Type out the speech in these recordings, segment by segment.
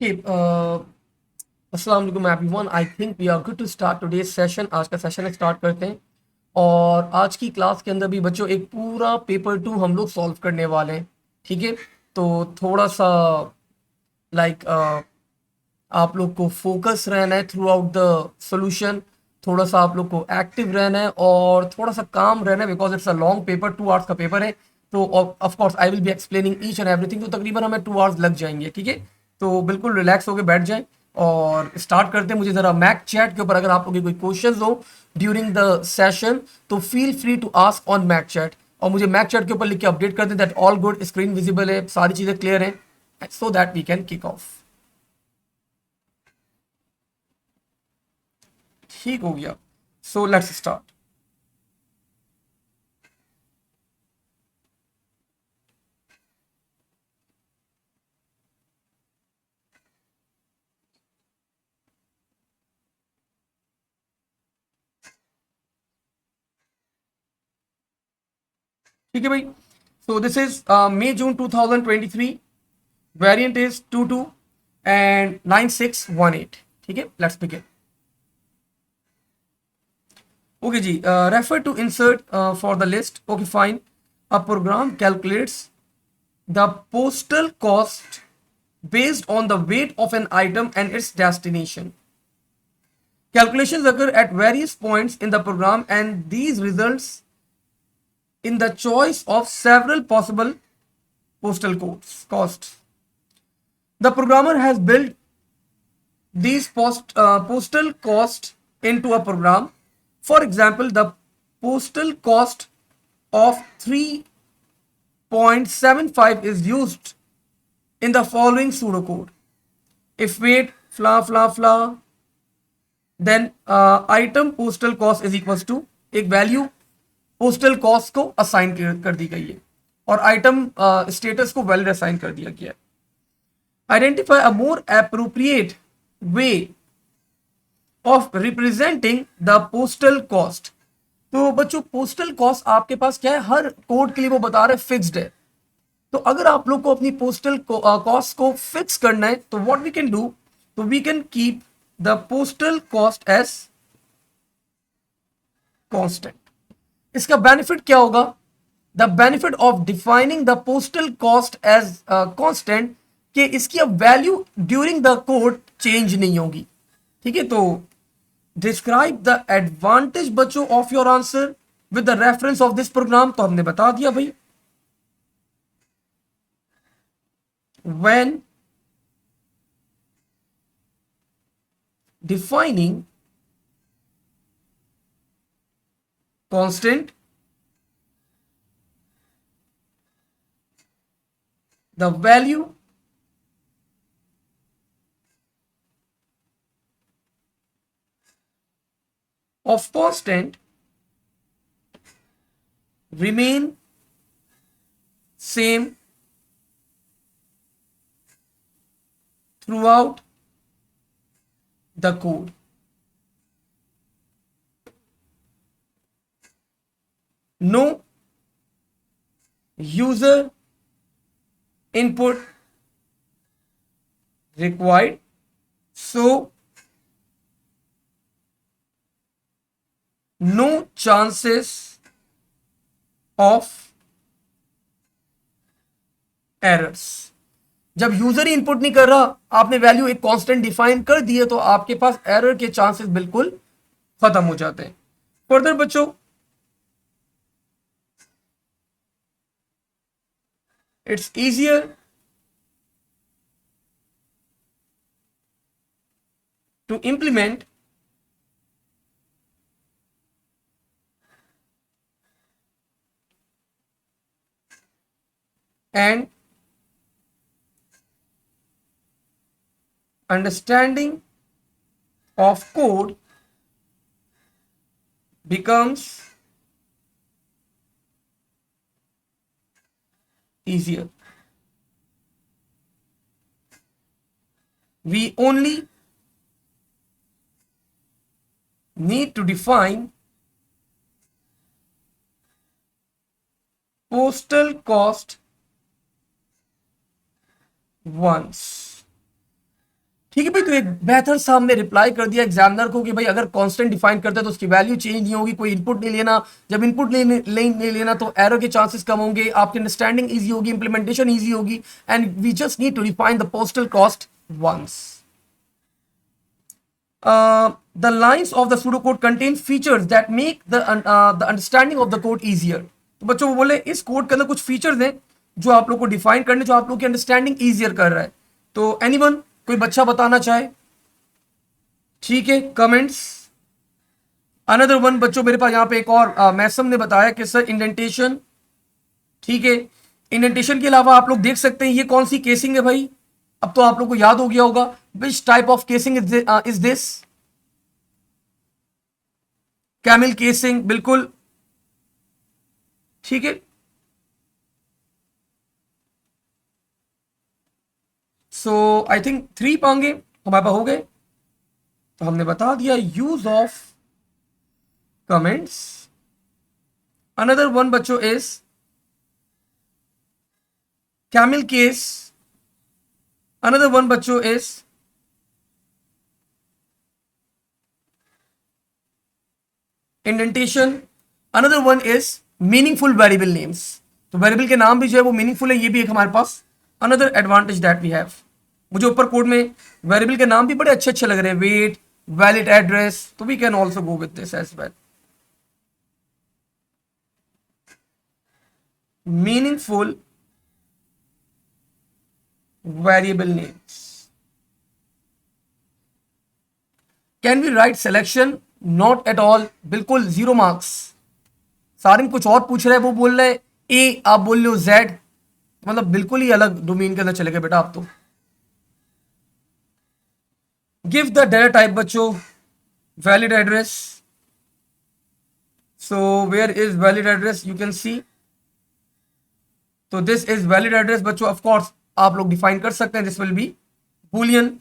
Okay, अस्सलाम वालेकुम everyone. I think we are good to start today's session. आज का सेशन स्टार्ट करते हैं। और आज की क्लास के अंदर भी बच्चों एक पूरा पेपर 2 हम लोग सॉल्व करने वाले हैं। ठीक है, तो थोड़ा सा लाइक आप लोग को फोकस रहना है थ्रू आउट द सोल्यूशन। थोड़ा सा आप लोग को एक्टिव रहना है और थोड़ा सा काम रहना है, because it's a long paper, 2 hours का पेपर है। तो of course I will be explaining each and everything, तो तकरीबन हमें 2 आवर्स लग जाएंगे। ठीक है, तो बिल्कुल रिलैक्स होकर बैठ जाएं और स्टार्ट करते हैं। मुझे ज़रा मैक चैट के ऊपर अगर आप लोग के कोई क्वेश्चन हो ड्यूरिंग द सेशन तो feel free to ask on Mac chat, और मुझे मैक चैट के ऊपर लिख के अपडेट कर दें that all good, screen visible है, सारी चीज़ें क्लियर हैं, so that we can kick off. ठीक हो गया, सो लेट्स स्टार्ट। ठीक है भाई, so this is May June 2023, variant is 22 and 9618। ठीक है, लेट्स बिगिन। ओके जी, refer to insert for the list. Okay fine. A program calculates the postal cost based on the weight of an item and its destination. Calculations occur at various points in the program, and these results in the choice of several possible postal codes costs. The programmer has built these postal costs into a program. For example, the postal cost of 3.75 is used in the following pseudocode. If weight fla fla fla, then item postal cost is equals to एक value postal cost को assign कर दी गई है और item status को value assign कर दिया गया है। Identify a more appropriate way of representing the postal cost. तो बच्चों पोस्टल कॉस्ट आपके पास क्या है, हर कोड के लिए वो बता रहे फिक्स्ड है। तो अगर आप लोग को अपनी पोस्टल कॉस्ट को फिक्स करना है तो व्हाट वी कैन डू, तो we can keep the postal cost as constant. इसका बेनिफिट क्या होगा, the benefit of defining the postal cost as constant, कि इसकी अब value during the code change नहीं होगी। ठीक है, तो डिस्क्राइब द एडवांटेज बच्चों of your answer with the reference of this program, तो हमने बता दिया भाई। when defining constant, the value of constant remain same throughout the code. No user input required, so no chances of errors। जब user ही input नहीं कर रहा, आपने वैल्यू एक कांस्टेंट डिफाइन कर दी है, तो आपके पास एरर के चांसेस बिल्कुल खत्म हो जाते हैं। फर्दर बच्चों, it's easier to implement and understanding of code becomes easier. We only need to define postal cost once. ठीक है भाई, तो एक बेहतर सा हमने रिप्लाई कर दिया एग्जामिनर को कि भाई अगर कांस्टेंट डिफाइन करते हैं तो उसकी वैल्यू चेंज नहीं होगी, कोई इनपुट नहीं लेना, जब इनपुट नहीं लेना तो एरर के चांसेस कम होंगे, आपकी अंडरस्टैंडिंग ईजी होगी, इंप्लीमेंटेशन ईजी होगी, and we just need to define the postal cost once. The lines of the pseudocode contain features that make the understanding of the code easier. तो बच्चों वो बोले इस कोड के अंदर कुछ फीचर्स हैं जो आप लोग को डिफाइन करने, जो आप लोग की अंडरस्टैंडिंग ईजियर कर रहा है. तो एनीवन, कोई बच्चा बताना चाहे? ठीक है, कमेंट्स. अनदर वन बच्चों, मेरे पास यहाँ पे एक और मैसम ने बताया कि सर इंडेंटेशन. ठीक है, इंडेंटेशन के अलावा आप लोग देख सकते हैं ये कौन सी केसिंग है भाई. अब तो आप लोग को याद हो गया होगा. Which type of casing is this? Camel casing, बिल्कुल ठीक है. सो आई थिंक 3 पाएंगे हमारे पास हो गए. तो हमने बता दिया use of comments. Another one बच्चों is camel case. Another one बच्चों is indentation. Another one is meaningful variable names. तो वेरिएबल के नाम भी जो है वो मीनिंगफुल है, ये भी एक हमारे पास another advantage that we have. मुझे ऊपर कोड में वेरिएबल के नाम भी बड़े अच्छे अच्छे लग रहे हैं, वेट, वैलिड एड्रेस, तो we can also go with this as well. Meaningful variable names. Can we write selection? Not at all, बिल्कुल 0 मार्क्स. सारिम कुछ और पूछ रहे हैं, वो बोल रहे ए, आप बोल रहे हो जेड, मतलब बिल्कुल ही अलग डोमेन के अंदर चले गए बेटा आप तो. गिव द डेटा टाइप बच्चों. Valid address. So where is valid address? You can see. तो दिस इज वैलिड एड्रेस बच्चों. ऑफ कोर्स आप लोग डिफाइन कर सकते हैं, this will be boolean.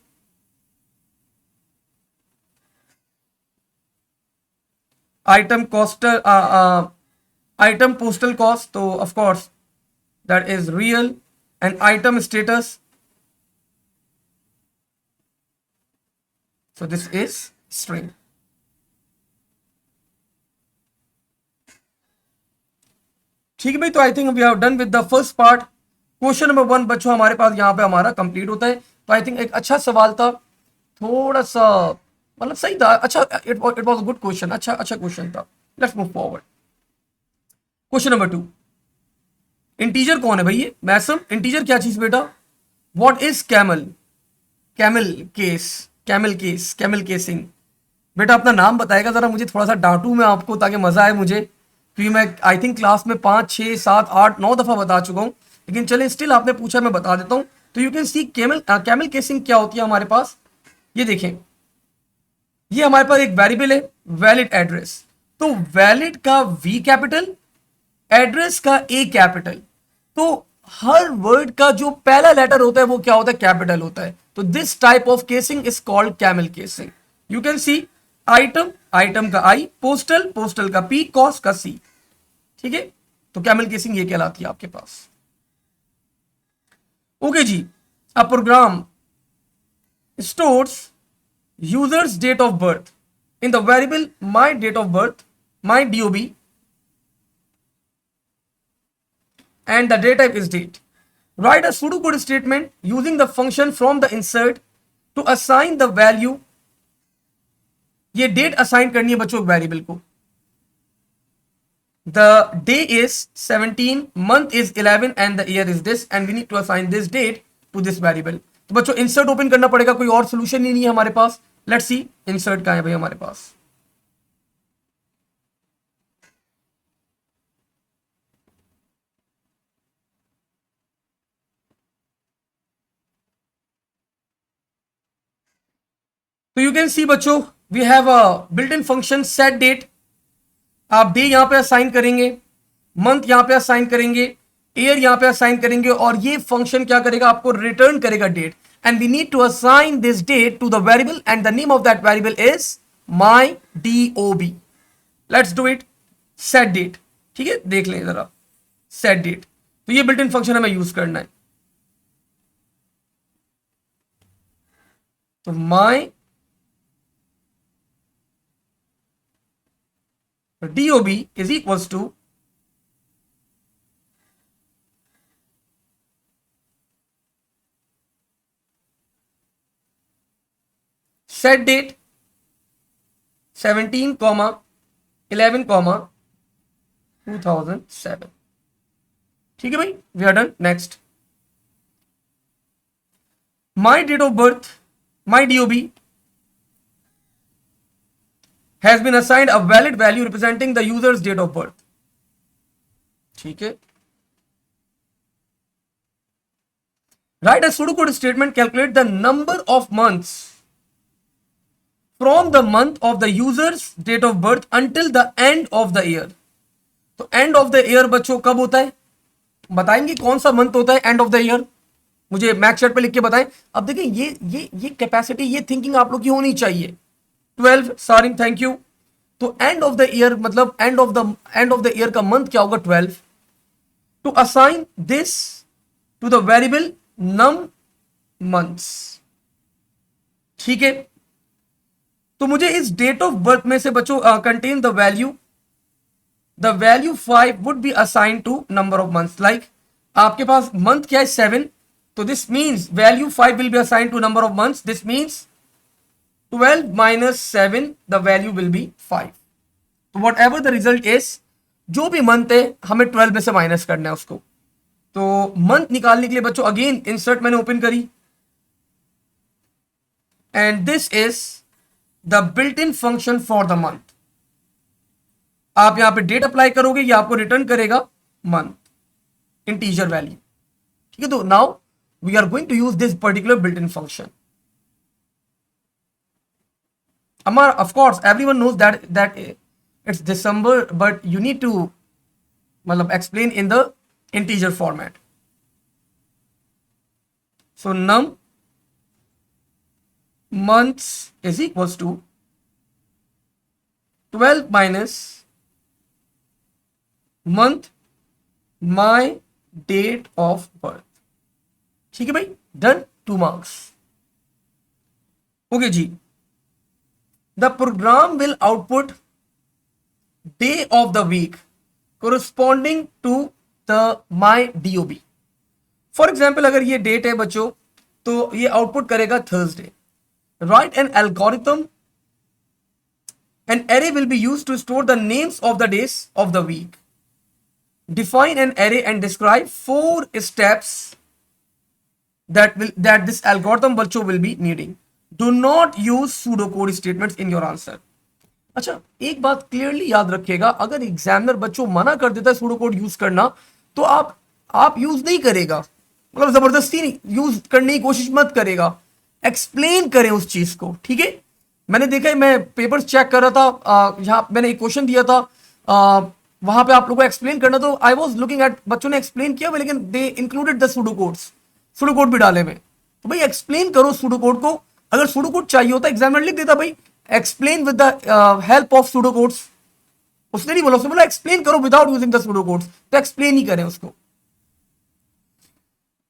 Item cost, item postal cost, तो of course that is real. And item status, so this is string. ठीक है भाई, तो I think we have done with the first part. Question number 1 बच्चों हमारे पास यहाँ पे हमारा कंप्लीट होता है. तो आई थिंक एक अच्छा सवाल था, थोड़ा सा मतलब सही था, अच्छा, it was a good question, अच्छा क्वेश्चन था. Let's move forward. Question number 2. Integer कौन है भाई? ये मैसम. इंटीजर क्या चीज बेटा? What is camel? Camel case, camel case, camel casing. बेटा अपना नाम बताएगा जरा, मुझे थोड़ा सा डांटू मैं आपको ताकि मजा आए मुझे, क्योंकि मैं आई थिंक क्लास में 5, 6, 7, 8, 9 दफा बता चुका हूं. लेकिन चले स्टिल आपने पूछा, मैं बता देता हूं. तो you can C camel casing क्या होती है हमारे पास. ये देखें, ये हमारे पास एक वेरिएबल है वैलिड एड्रेस. तो वैलिड का वी कैपिटल, एड्रेस का ए कैपिटल. तो हर वर्ड का जो पहला लेटर होता है वो क्या होता है? कैपिटल होता है. तो this type of casing is called camel casing. You can C item, item का आई, पोस्टल, पोस्टल का पी, कॉस्ट का सी. ठीक है, तो कैमल केसिंग ये कहलाती है आपके पास. ओके जी. A program stores users date of birth in the variable my date of birth, my DOB, and the data type is date. Write a pseudocode statement using the function from the insert to assign the value. ये date assign करनी है बच्चों variable को. The day is 17, month is 11 and the year is this, and we need to assign this date to this variable. तो बच्चों insert open करना पड़ेगा, कोई और solution ही नहीं है हमारे पास. Let's see insert कहाँ है भाई हमारे पास. तो यू कैन सी बच्चों we have a built in function set date. आप डे यहां पे असाइन करेंगे, मंथ यहां पे असाइन करेंगे, ईयर यहां पे असाइन करेंगे, और ये फंक्शन क्या करेगा? आपको रिटर्न करेगा date. And we need to assign this date to the variable, and the name of that variable is my DOB. Let's do it. Set date. ठीक है, देख लें जरा. सेट डेट, तो ये बिल्ट इन फंक्शन हमें use करना है. तो माई DOB is equals to set date 17, 11, 2007. ठीक है भाई, we are done. Next, my date of birth, my DOB has been assigned a valid value representing the user's date of birth. ठीक है. Write a pseudocode statement, calculate the number of months from the month of the user's date of birth until the end of the year. तो end of the year बच्चों कब होता है, बताएंगे कौन सा मंथ होता है एंड ऑफ द ईयर, मुझे मैक्स चार्ट पे लिख के बताएं. अब देखिए ये कैपेसिटी, ये थिंकिंग आप लोग की होनी चाहिए. 12 सारिंग, थैंक यू. तो एंड ऑफ द ईयर मतलब एंड ऑफ द ईयर का मंथ क्या होगा, 12. To assign this to the variable num months. ठीक है. तो मुझे इस डेट ऑफ बर्थ में से बच्चों contain the value 5 would be assign to number of months. Like आपके पास मंथ क्या है, 7. तो this means value 5 will be assign to number of months. This means 12 minus 7, the value will be 5. तो whatever the result is, जो भी month है हमें 12 में से माइनस करना है उसको. तो मंथ निकालने के लिए बच्चों अगेन इंसर्ट मैंने ओपन करी, and this is the built in function for the month. आप यहां पे डेट अप्लाई करोगे, ये आपको रिटर्न करेगा मंथ, इंटीजर वैल्यू. ठीक है. तो now we are going to use this particular built in function. Of course, everyone knows that it's December, but you need to explain in the integer format. So num months is equals to 12 minus month my date of birth. ठीक है भाई, done. 2 marks. Okay जी. The program will output day of the week corresponding to the my DOB. For example, अगर ये date है बच्चों तो ये आउटपुट करेगा Thursday. Write an algorithm. An array will be used to store the names of the days of the week. Define an array and describe 4 steps that this algorithm बच्चों will be needing. Do not use pseudocode statements in your answer. अच्छा, एक बात clearly याद रखिएगा, अगर examiner बच्चों मना कर देता है pseudocode यूज करना तो आप यूज नहीं करेगा, मतलब जबरदस्ती यूज करने की कोशिश मत करेगा, एक्सप्लेन करें उस चीज को. ठीक है. मैंने देखा है, मैं पेपर्स चेक कर रहा था, यहाँ मैंने एक क्वेश्चन दिया था, वहां पे आप लोगों को एक्सप्लेन करना, तो आई वॉज लुकिंग एट, बच्चों ने एक्सप्लेन किया लेकिन दे इंक्लूडेड द pseudocode भी डाले में. तो भाई एक्सप्लेन करो pseudocode को. अगर pseudocode चाहिए होता एग्जामिनर लिख देता भाई explain with the help of pseudocodes. उसने नहीं बोला, उसने बोला एक्सप्लेन करो विदाउट यूजिंग द pseudocodes. तो एक्सप्लेन ही करें उसको.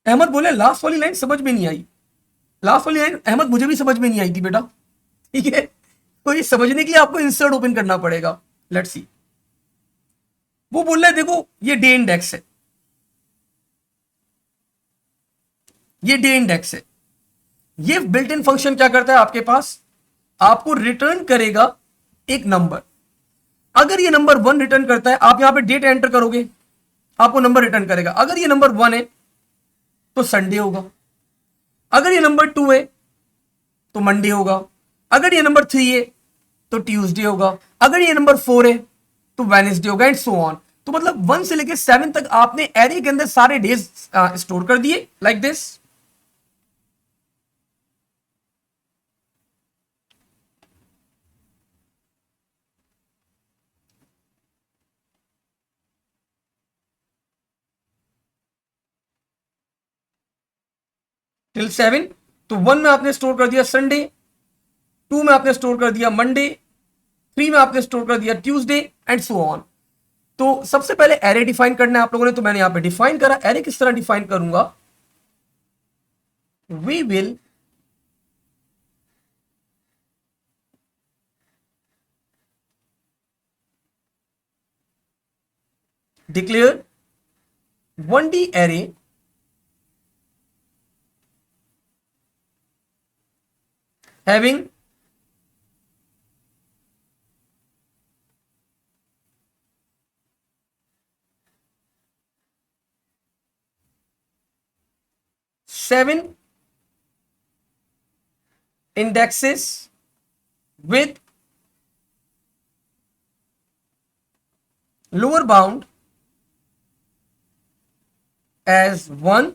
अहमद बोले लास्ट वाली लाइन समझ में नहीं आई. लास्ट वाली लाइन अहमद मुझे भी समझ में नहीं आई थी बेटा. ठीक है. तो ये समझने के लिए आपको इंसर्ट ओपन करना पड़ेगा. Let's see. वो बोल रहा है देखो ये डे इंडेक्स है, ये डे इंडेक्स है. ये बिल्ट इन फंक्शन क्या करता है, आपके पास आपको रिटर्न करेगा एक नंबर. अगर ये नंबर 1 रिटर्न करता है, आप यहां पे डेट एंटर करोगे, आपको नंबर रिटर्न करेगा. अगर ये नंबर 1 है तो संडे होगा, अगर ये नंबर 2 है तो मंडे होगा, अगर ये नंबर 3 है तो ट्यूसडे होगा, अगर ये नंबर 4 है तो वेडनेसडे होगा, एंड सो ऑन. तो मतलब 1 से लेकर 7 तक आपने एरे के अंदर सारे डेज स्टोर कर दिए लाइक दिस. टिल 7. तो 1 में आपने स्टोर कर दिया संडे, 2 में आपने स्टोर कर दिया मंडे, 3 में आपने स्टोर कर दिया ट्यूसडे, एंड सो ऑन. तो सबसे पहले एरे डिफाइन करना है आप लोगों ने, तो मैंने यहां पे डिफाइन करा. एरे किस तरह डिफाइन करूंगा, we will declare 1D array having seven indexes with lower bound as 1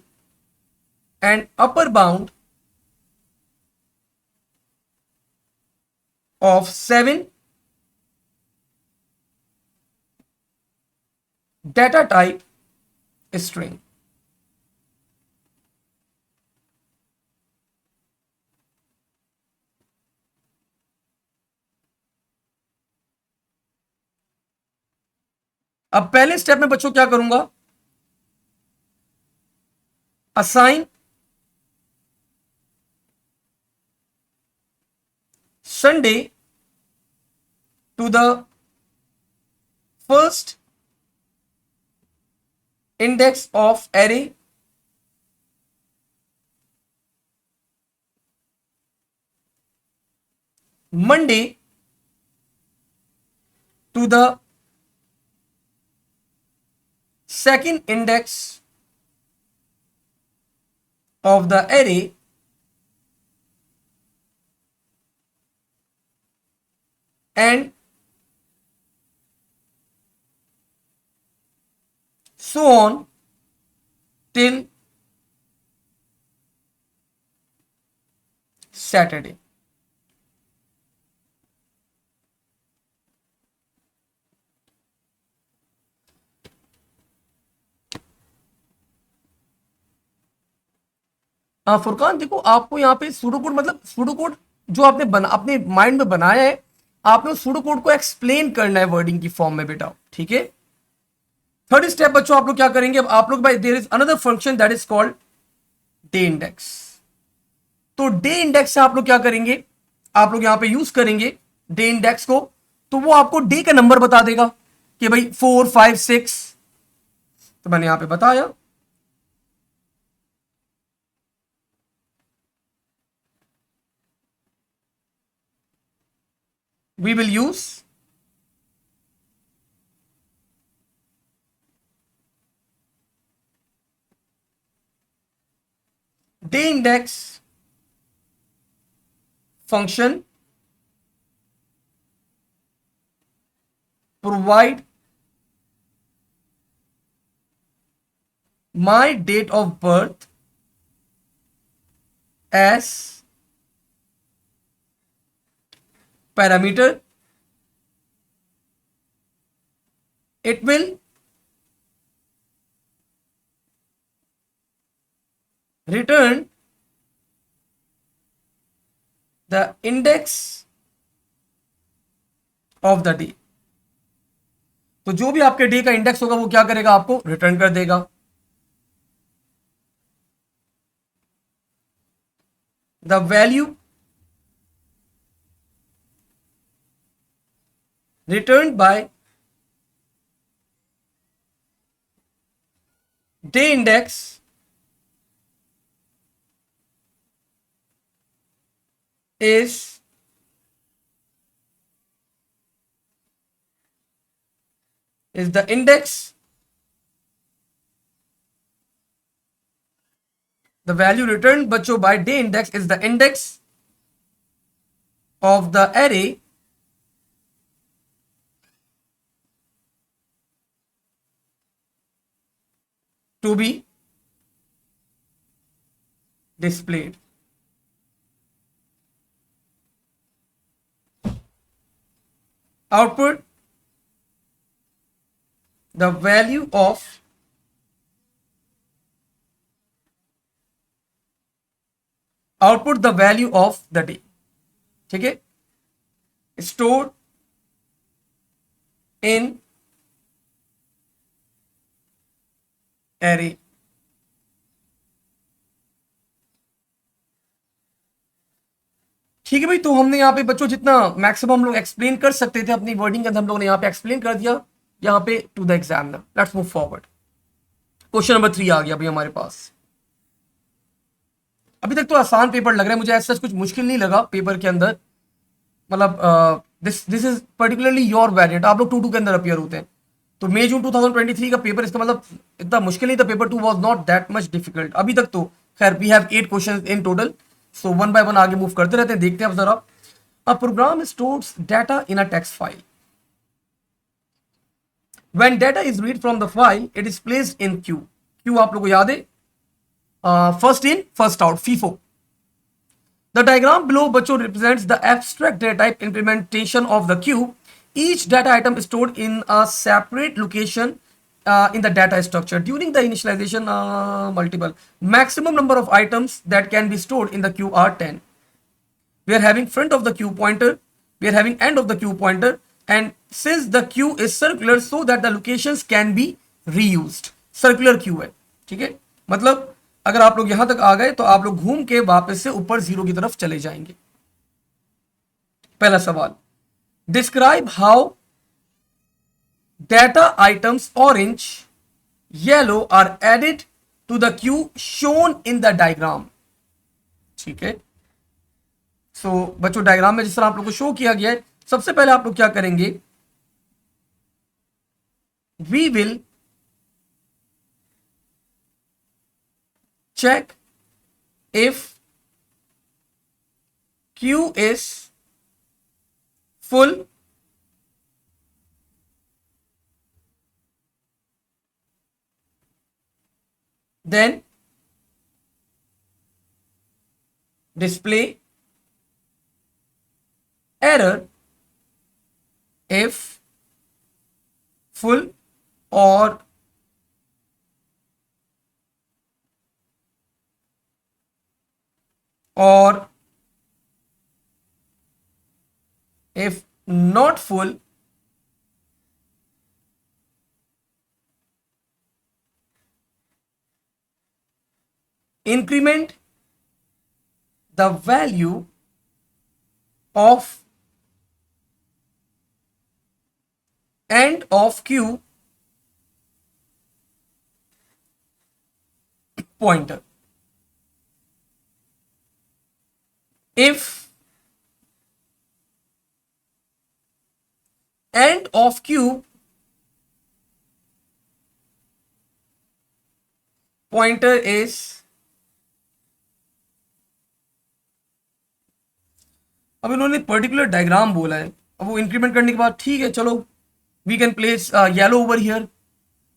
and upper bound of 7, data type string. अब पहले स्टेप में बच्चों क्या करूंगा, assign Sunday to the first index of array Monday to the second index of the array and so on till Saturday. हाँ फुरकान, देखो आपको यहाँ पे सूडो कोड, मतलब सूडो कोड जो आपने अपने माइंड में बनाया है, आपने उस सूडो कोड को एक्सप्लेन करना है वर्डिंग की फॉर्म में बेटा, ठीक है। थर्ड स्टेप बच्चों आप लोग क्या करेंगे, अब आप लोग भाई there is another function that is called day index. तो डे इंडेक्स से आप लोग क्या करेंगे, आप लोग यहां पे यूज करेंगे डे इंडेक्स को, तो वो आपको डे का नंबर बता देगा कि भाई 4 5 6, तो मैंने यहां पे बताया। We will use day index function provide my date of birth as parameter. It will return the index of the day. तो जो भी आपके डे का इंडेक्स होगा वो क्या करेगा, आपको रिटर्न कर देगा। The value return by day index is the index, the value returned बच्चों by day index is the index of the array to be displayed. Output the value of the day, ठीक है, stored in array। ठीक है भाई, तो हमने यहाँ पे बच्चों जितना मैक्सिमम हम लोग एक्सप्लेन कर सकते थे अपनी वर्डिंग के अंदर हम लोगों ने यहाँ पे एक्सप्लेन कर दिया। यहाँ पे to the examiner. Let's move forward. Question number 3 आ गया अभी हमारे पास। अभी तक तो आसान पेपर लग रहा है मुझे, ऐसा कुछ मुश्किल नहीं लगा पेपर के अंदर। मतलब this is particularly your variant, आप लोग 2-2 के अंदर अपियर होते हैं। तो मई जून 2023 का पेपर, इसका मतलब इतना मुश्किल नहीं था। Paper 2 was not that much difficult अभी तक तो। खैर we have 8 questions in total, so one by one आगे मूव करते रहते हैं। देखते हैं अब जरा। A program stores data in a text file. When data is read from the file it is placed in queue. Queue आप लोग को याद है, first in first out, FIFO. The diagram below बच्चों represents the abstract data type implementation of the queue. Each data item is stored in a separate location in the data structure. During the initialization, multiple maximum number of items that can be stored in the queue are 10. We are having front of the queue pointer, we are having end of the queue pointer, and since the queue is circular, so that the locations can be reused. Circular queue है, ठीक है। मतलब अगर आप लोग यहां तक आ गए तो आप लोग घूम के वापस से ऊपर 0 की तरफ चले जाएंगे। पहला सवाल, describe how data items orange yellow are added to the queue shown in the diagram. ठीक है, सो बच्चों डायग्राम में जिस तरह आप लोग को शो किया गया है, सबसे पहले आप लोग क्या करेंगे, we will check if queue is full then display error if full or if not full increment the value of end of queue pointer. If end of queue pointer is अब इन्होंने पर्टिकुलर डायग्राम बोला है। अब वो increment करने के बाद ठीक है, चलो we can place yellow over here.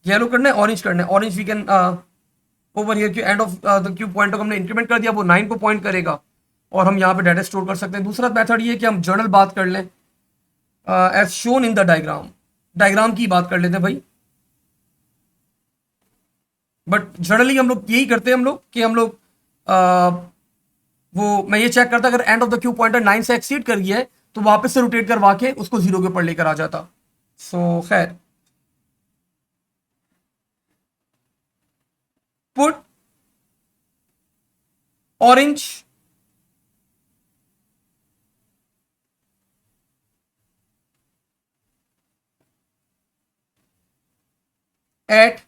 Yellow करना है, ऑरेंज करना है, orange we can over here. End of the queue point को हमने इंक्रीमेंट कर दिया, वो 9 को पॉइंट करेगा और हम यहाँ पे डाटा स्टोर कर सकते हैं। दूसरा मेथड ये कि हम जर्नल बात कर लें, as shown in the diagram. Diagram की बात कर लेते हैं भाई, बट जनरली हम लोग यही करते हैं हम लोग कि हम लोग वो मैं ये चेक करता अगर and of the queue pointer 9 से एक्सीड कर गया है तो वापस से रोटेट करवा के उसको 0 के ऊपर लेकर आ जाता। सो खैर, put orange at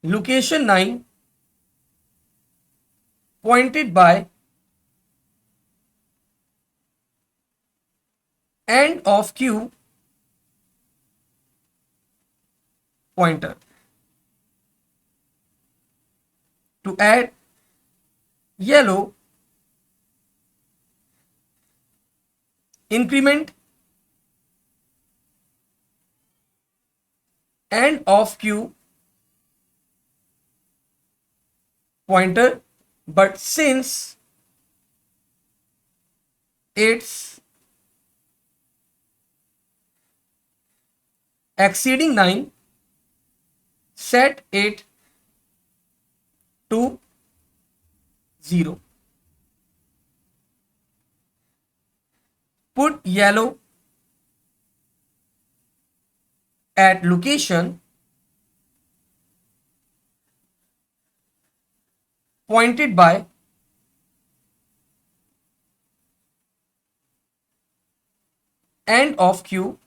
location 9 pointed by end of queue pointer to add yellow increment end of queue pointer, but since it's exceeding 9 set it to 0. Put yellow at location pointed by end of Q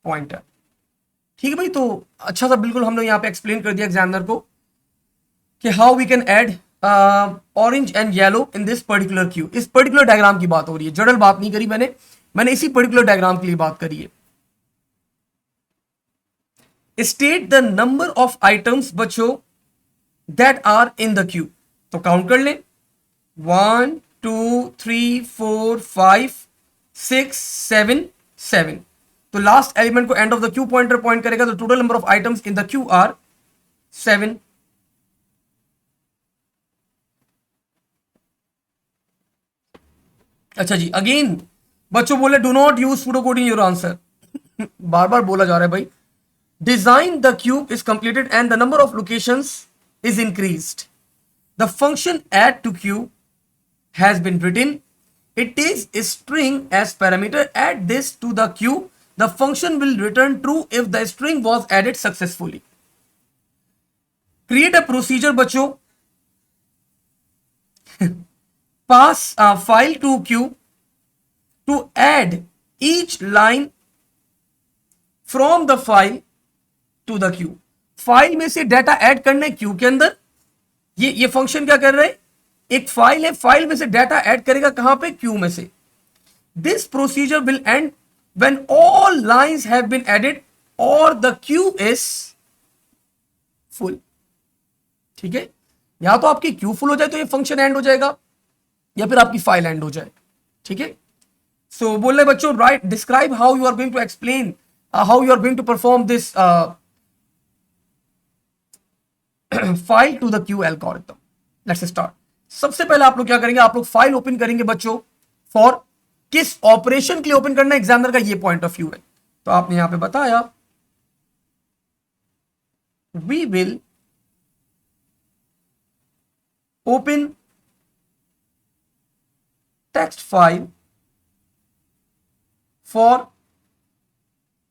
pointer. ठीक है भाई, तो अच्छा सा बिल्कुल हम लोग यहाँ पे एक्सप्लेन कर दिया एग्जामिनर को कि how we can add orange and yellow in this particular queue. इस पर्टिकुलर डायग्राम की बात हो रही है, जनरल बात नहीं करी मैंने, मैंने इसी पर्टिकुलर डायग्राम के लिए बात करी है। State the number of items बच्चों that are in the queue. तो काउंट कर लें, 1 2 3 4 5 6 7 7। तो लास्ट एलिमेंट को end of the queue pointer point करेगा, तो total number of items in the queue are 7। अच्छा जी, अगेन बच्चों बोले do not use pseudo code in your answer. बार बार बोला जा रहा है भाई। Design the queue is completed and the number of locations is increased. The function add to queue has been written. It is a string as parameter. Add this to the queue. The function will return true if the string was added successfully. Create a procedure बच्चों, pass a file to queue to add each line from the file to the queue. File में से data add करना है Q के अंदर। ये function क्या कर रहा है, एक फाइल है, फाइल में से डाटा ऐड करेगा कहां पे, क्यू में से। This procedure will end when all lines have been added और द क्यू इज फुल। ठीक है, या तो आपकी क्यू फुल हो जाए तो ये फंक्शन एंड हो जाएगा, या फिर आपकी फाइल एंड हो जाए। ठीक है, सो बोल रहे बच्चों, write describe how you are going to explain, how you are going to perform this file to the queue algorithm. Let's start. सबसे पहले आप लोग क्या करेंगे, आप लोग फाइल ओपन करेंगे बच्चों, फॉर किस ऑपरेशन के लिए ओपन करना है, एग्जामिनर का ये पॉइंट ऑफ व्यू है। तो आपने यहां पे बताया we will open text file for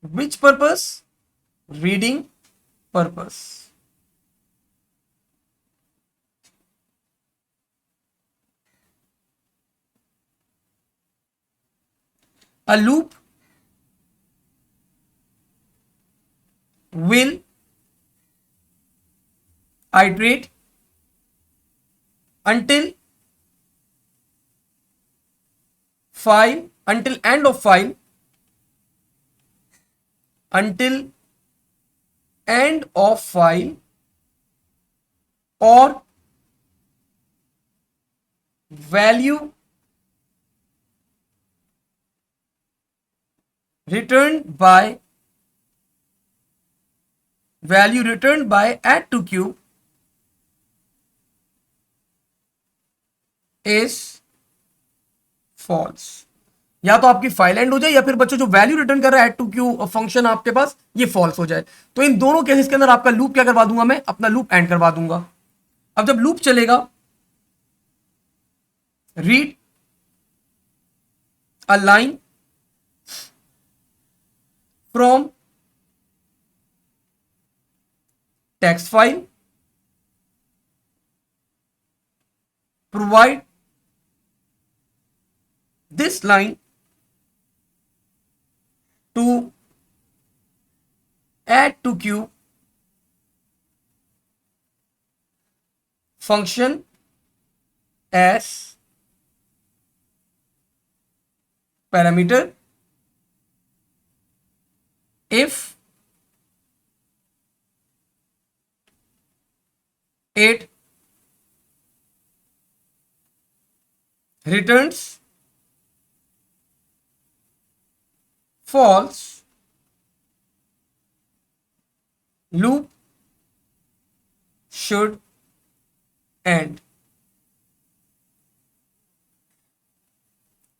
which purpose, reading purpose. A loop will iterate until end of file, until end of file or value returned by add to queue is false। या तो आपकी file and हो जाए, या फिर बच्चों जो value return कर रहा है एड टू क्यू फंक्शन आपके पास, ये फॉल्स हो जाए। तो इन दोनों केसेस के अंदर आपका लूप क्या करवा दूंगा, मैं अपना लूप एंड करवा दूंगा। अब जब लूप चलेगा, read a line from text file, provide this line to add to queue function as parameter if it returns false, loop should end,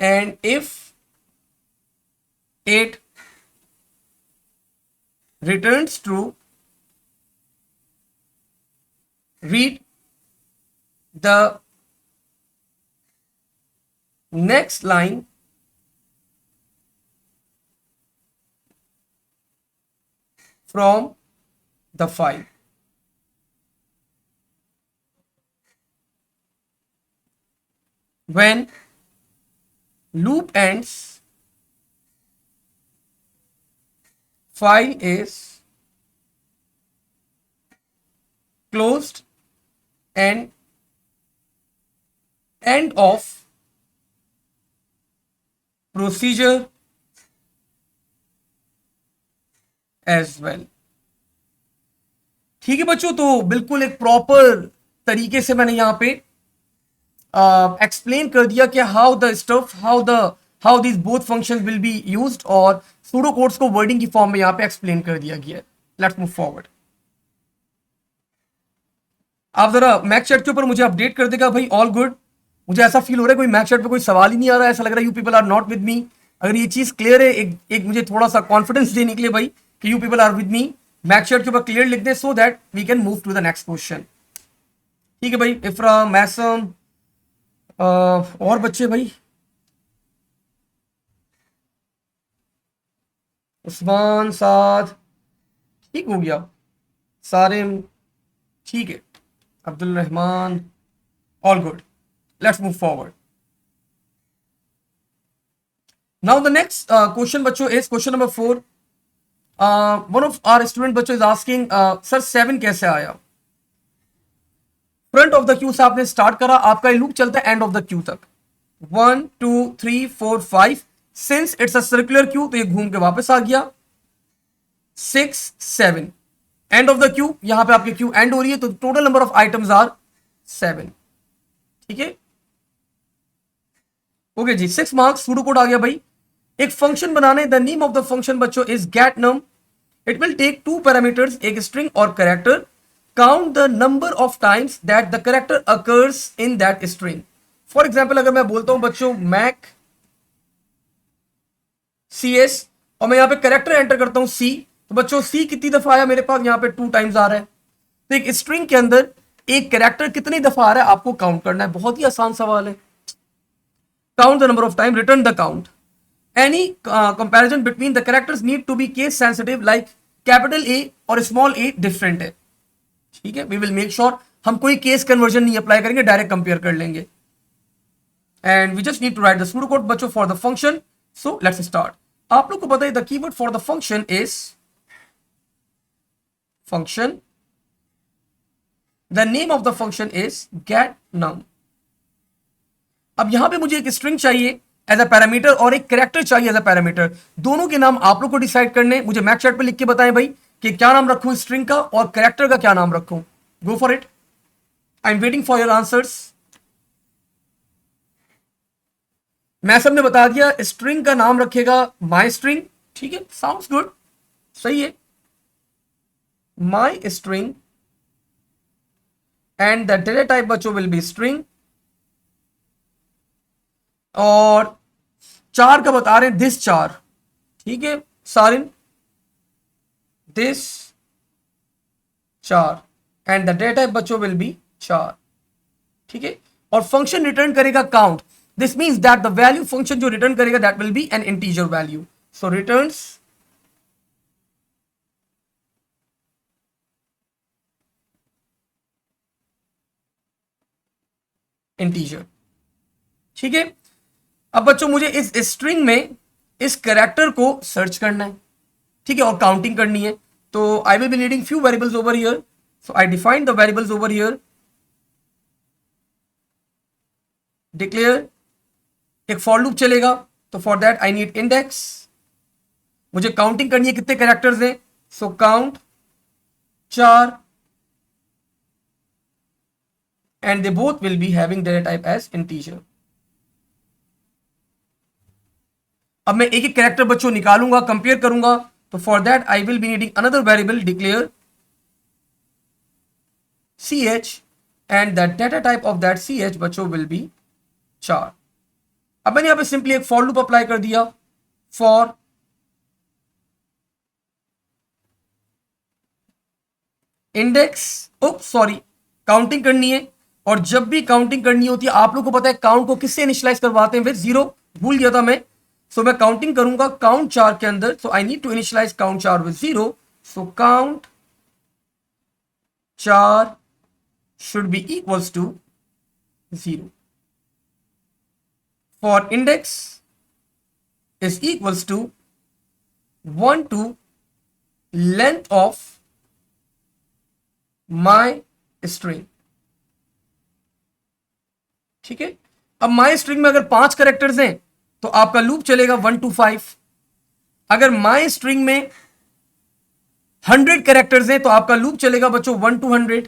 and if it returns true, read the next line from the file। when loop ends, file is closed and end of procedure as well. ठीक है बच्चों, तो बिल्कुल एक proper तरीके से मैंने यहाँ पे एक्सप्लेन कर दिया कि how these both functions will be used, और सूडो कोड्स को वर्डिंग की फॉर्म में यहाँ पे एक्सप्लेन कर दिया गया है. Let's move forward. आप जरा मैक चैट के ऊपर मुझे अपडेट कर देगा भाई. All good. मुझे ऐसा फील हो रहा है कोई मैक चैट पे कोई सवाल ही नहीं आ रहा है, ऐसा लग रहा है you people are not with me. अगर ये चीज क्लियर है, एक मुझे थोड़ा सा कॉन्फिडेंस देने के लिए भाई कि you people are with me, मैक चैट के ऊपर क्लियर लिख दे so that we can move to the next question. ठीक है भाई. इफ्रा, मैसम, और बच्चे भाई, उस्मान, साद, ठीक हो गया, सारिम, ठीक है, Abdul Rahman, all good. Let's move forward. Now the next question बच्चों is question number 4. One of our student बच्चों इज आस्किंग सर 7 कैसे आया. फ्रंट ऑफ द क्यू से आपने स्टार्ट करा, आपका लूप चलता है एंड ऑफ द क्यू तक. 1 2 3 4 5. Since it's a circular queue तो ये घूम के वापस आ गया. 6 7. एंड ऑफ द क्यू, यहां पे आपकी क्यू एंड हो रही है तो total number of items are 7. ठीक है. ओके जी. 6 मार्क्स. सूडो कोड आ गया भाई. एक फंक्शन बनाने, the name of the function बच्चों is get num. It will take 2 parameters, एक स्ट्रिंग और character. Count the number of times that the character occurs in that string. For example अगर मैं बोलता हूं बच्चों मैक CS और मैं यहां पे कैरेक्टर एंटर करता हूं C, तो बच्चों C कितनी दफा आया मेरे पास, यहां पे 2 टाइम्स आ रहा है. तो एक स्ट्रिंग के अंदर एक कैरेक्टर कितनी दफा आ रहा है आपको काउंट करना है. बहुत ही आसान सवाल है. Count the number of time, return the count. Any comparison between the characters need to be case sensitive, like capital A और small a different है. ठीक है. We will make sure हम कोई केस कन्वर्जन नहीं अप्लाई करेंगे, direct compare कर लेंगे. And we just need to write the pseudo code बच्चों for the function. So let's start. आप लोग को पता है the keyword for the function is function. The name of the function is get num. अब यहां पे मुझे एक स्ट्रिंग चाहिए एज अ पैरामीटर और एक कैरेक्टर चाहिए एज अ पैरामीटर. दोनों के नाम आप लोग को डिसाइड करने. मुझे मैक चैट पे लिख के बताएं भाई कि क्या नाम रखूं स्ट्रिंग का और कैरेक्टर का क्या नाम रखूं. Go for it. I am waiting for your answers. मैं सबने बता दिया स्ट्रिंग का नाम रखेगा माई स्ट्रिंग. ठीक है. Sounds good. सही है. माई string and the data type बच्चों विल बी स्ट्रिंग. और 4 का बता रहे हैं दिस 4. ठीक है Sareen, this 4 and the data type बच्चों विल बी 4. ठीक है. और फंक्शन रिटर्न करेगा count. This means that the value function जो रिटर्न करेगा that will be N integer value. So returns integer. ठीक है. अब बच्चों मुझे इस स्ट्रिंग में इस कैरेक्टर को सर्च करना है. ठीक है. और काउंटिंग करनी है. तो I will be needing few variables over here. So I define the variables over here. Declare. एक फॉर लूप चलेगा तो for that I need index. मुझे काउंटिंग करनी है कितने कैरेक्टर्स हैं. So count 4 and they both will be having data type as integer. अब मैं एक एक कैरेक्टर बच्चों निकालूंगा, कंपेयर करूंगा. तो for that I will be needing another variable. Declare CH and the data type of that CH बच्चों will be 4. अब मैंने यहां पे सिंपली एक फॉर लूप अप्लाई कर दिया. फॉर इंडेक्स, सॉरी, काउंटिंग करनी है. और जब भी काउंटिंग करनी होती है आप लोग को पता है काउंट को किससे इनिशियलाइज करवाते हैं, विद 0. भूल गया था मैं. सो मैं काउंटिंग करूंगा काउंट 4 के अंदर. So I need to initialize count 4 with 0. So count 4 should be equals to 0. for index is equals to 1 to length of my string. ठीक है, अब माई स्ट्रिंग में अगर 5 कैरेक्टर्स हैं तो आपका लूप चलेगा 1 to 5. अगर माई स्ट्रिंग में 100 कैरेक्टर्स हैं तो आपका लूप चलेगा बच्चों 1 to 100.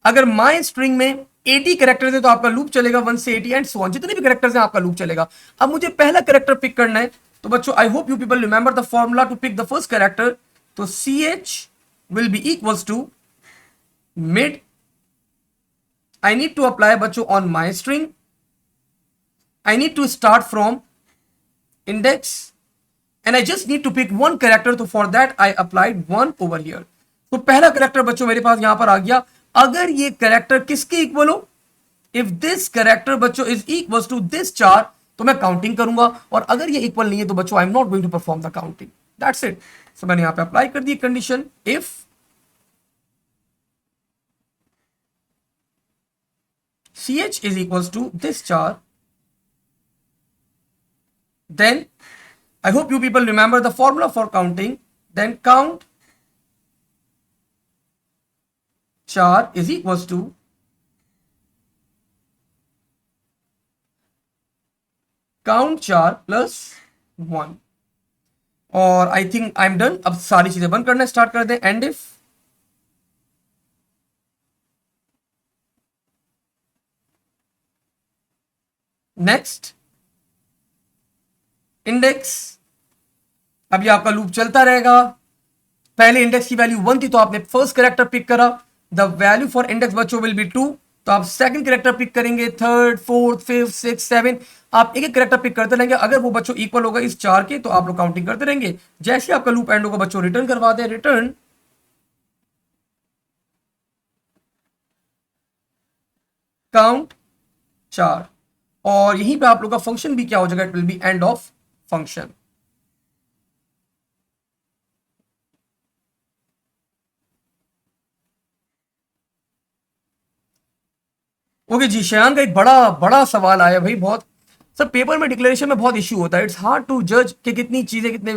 अगर माई स्ट्रिंग में 80 कैरेक्टर्स है तो आपका लूप चलेगा 1 से 80 एंड सो ऑन. जितने भी कैरेक्टर्स हैं आपका लूप चलेगा. अब मुझे पहला कैरेक्टर पिक करना है तो बच्चों I hope you people remember the formula to pick the first character. तो ch will be equals to mid. I need to apply बच्चों on my string. I need to start from index and I just need to pick one character. तो for that I applied 1 over here. तो पहला character बच्चों मेरे पास यहां पर आ गया. अगर ये कैरेक्टर किसके इक्वल हो, इफ दिस कैरेक्टर बच्चों इज इक्वल टू दिस चार, तो मैं काउंटिंग करूंगा. और अगर ये इक्वल नहीं है तो बच्चों I am not going to perform the counting. That's it. So मैंने यहां पे अप्लाई कर दी condition. If ch is equals to this char, then I hope you people remember the formula for counting. Then count char is equals to count char plus 1. और I think I'm done. अब सारी चीजें बंद करना start कर दें. And if next index. अभी आपका लूप चलता रहेगा. पहले इंडेक्स की वैल्यू 1 थी तो आपने फर्स्ट कैरेक्टर पिक करा. द वैल्यू फॉर इंडेक्स बच्चों विल बी 2. तो आप सेकंड कैरेक्टर पिक करेंगे, थर्ड, फोर्थ, फिफ्थ, सिक्स, 7. आप एक एक कैरेक्टर पिक करते रहेंगे. अगर वो बच्चों इक्वल होगा इस चार के तो आप लोग काउंटिंग करते रहेंगे. जैसे आपका लूप एंड होगा बच्चों रिटर्न करवा दें. रिटर्न काउंट चार. और यहीं पे आप लोग का फंक्शन भी क्या हो जाएगा, it will be end of function. Okay जी, शयान का एक बड़ा बड़ा सवाल आया भाई. बहुत सर पेपर में डिक्लेरेशन में बहुत इश्यू होता है. इट्स हार्ड टू जज कि कितनी चीजें कितने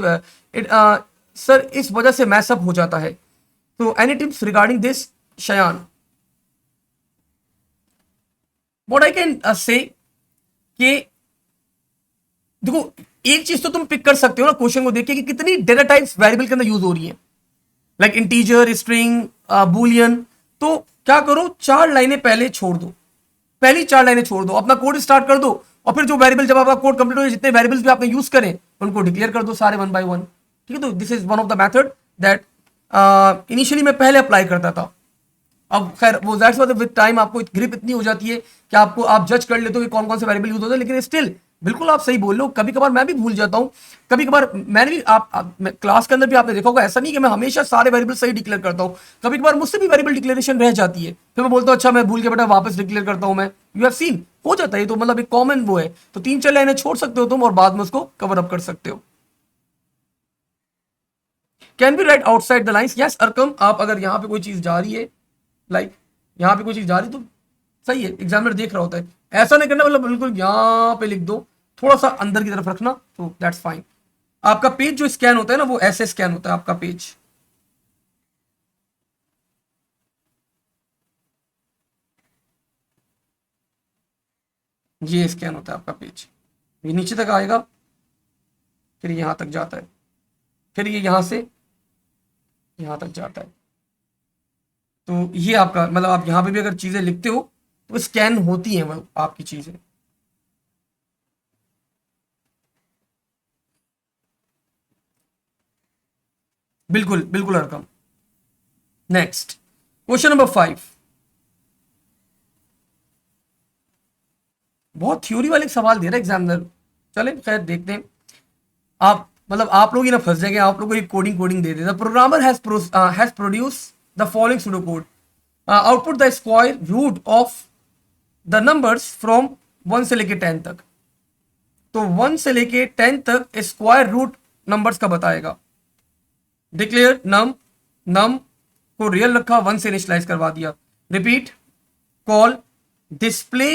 सर इस वजह से मैसअप हो जाता है. तो any tips regarding this Shayan? What I can say कि देखो एक चीज तो तुम पिक कर सकते हो ना क्वेश्चन को देख के कि कितनी डेटा टाइप्स वेरिएबल के अंदर यूज हो रही है, लाइक इंटीजर, स्ट्रिंग, बूलियन. तो क्या करो, 4 लाइनें पहले छोड़ दो. पहली 4 लाइनें छोड़ दो, अपना कोड स्टार्ट कर दो. और फिर जो वेरिएबल, जब आपका कोड कंप्लीट हो, जितने वेरिएबल्स भी आपने यूज करें उनको डिक्लेयर कर दो सारे 1 by 1. ठीक है. तो this is one of the method that initially मैं पहले अप्लाई करता था. अब खैर वो दैट्स व्हाई विद टाइम आपको ग्रिप इतनी हो जाती है कि आपको आप जज कर लेते हो कि कौन कौन से वेरिएबल यूज होते हैं. लेकिन स्टिल बिल्कुल आप सही बोल रहे हो. कभी कभार मैं भी भूल जाता हूँ. कभी कभार मैंने भी क्लास के अंदर भी आपने देखा होगा, ऐसा नहीं कि मैं हमेशा सारे वेरिएबल सही डिक्लेयर करता हूँ. कभी कभार मुझसे भी वेरिएबल डिक्लेरेशन रह जाती है. फिर मैं बोलता हूँ अच्छा मैं भूल के बेटा वापस डिक्लेयर करता हूँ मैं. यू हैव सीन, हो जाता है. तो मतलब एक कॉमन वो है. तो 3-4 लाइनें छोड़ सकते हो तुम और बाद में उसको कवर अप कर सकते हो. Can be right outside the lines? Yes Arkham, आप अगर यहाँ पे कोई चीज जा रही है, लाइक यहाँ पे कोई चीज जा रही तो सही है, एग्जामिनर देख रहा होता है. ऐसा नहीं करना मतलब बिल्कुल यहाँ पे लिख दो, थोड़ा सा अंदर की तरफ रखना, तो दैट्स फाइन. आपका पेज जो स्कैन होता है ना वो ऐसे स्कैन होता है आपका पेज. ये स्कैन होता है आपका पेज. ये नीचे तक आएगा, फिर यहां तक जाता है, फिर ये यहां से यहां तक जाता है. तो ये आपका मतलब आप यहां पे भी अगर चीजें लिखते हो तो स्कैन होती हैं वो आपकी चीजें. बिल्कुल बिल्कुल अरकम. Next question number 5. बहुत थ्योरी वाले सवाल दे रहा है एग्जामिनर. चले खैर देखते हैं. आप मतलब आप लोग ही ना फंस जाएंगे, आप लोग को कोडिंग कोडिंग दे देता. Programmer has produce the following pseudo code. Output the square root of the numbers from 1 से लेके 10 तक. तो 1 से लेके 10 तक स्क्वायर रूट नंबर्स का बताएगा. डिक्लेयर नम, नम को रियल रखा, 1 से इनिशियलाइज करवा दिया. Repeat call display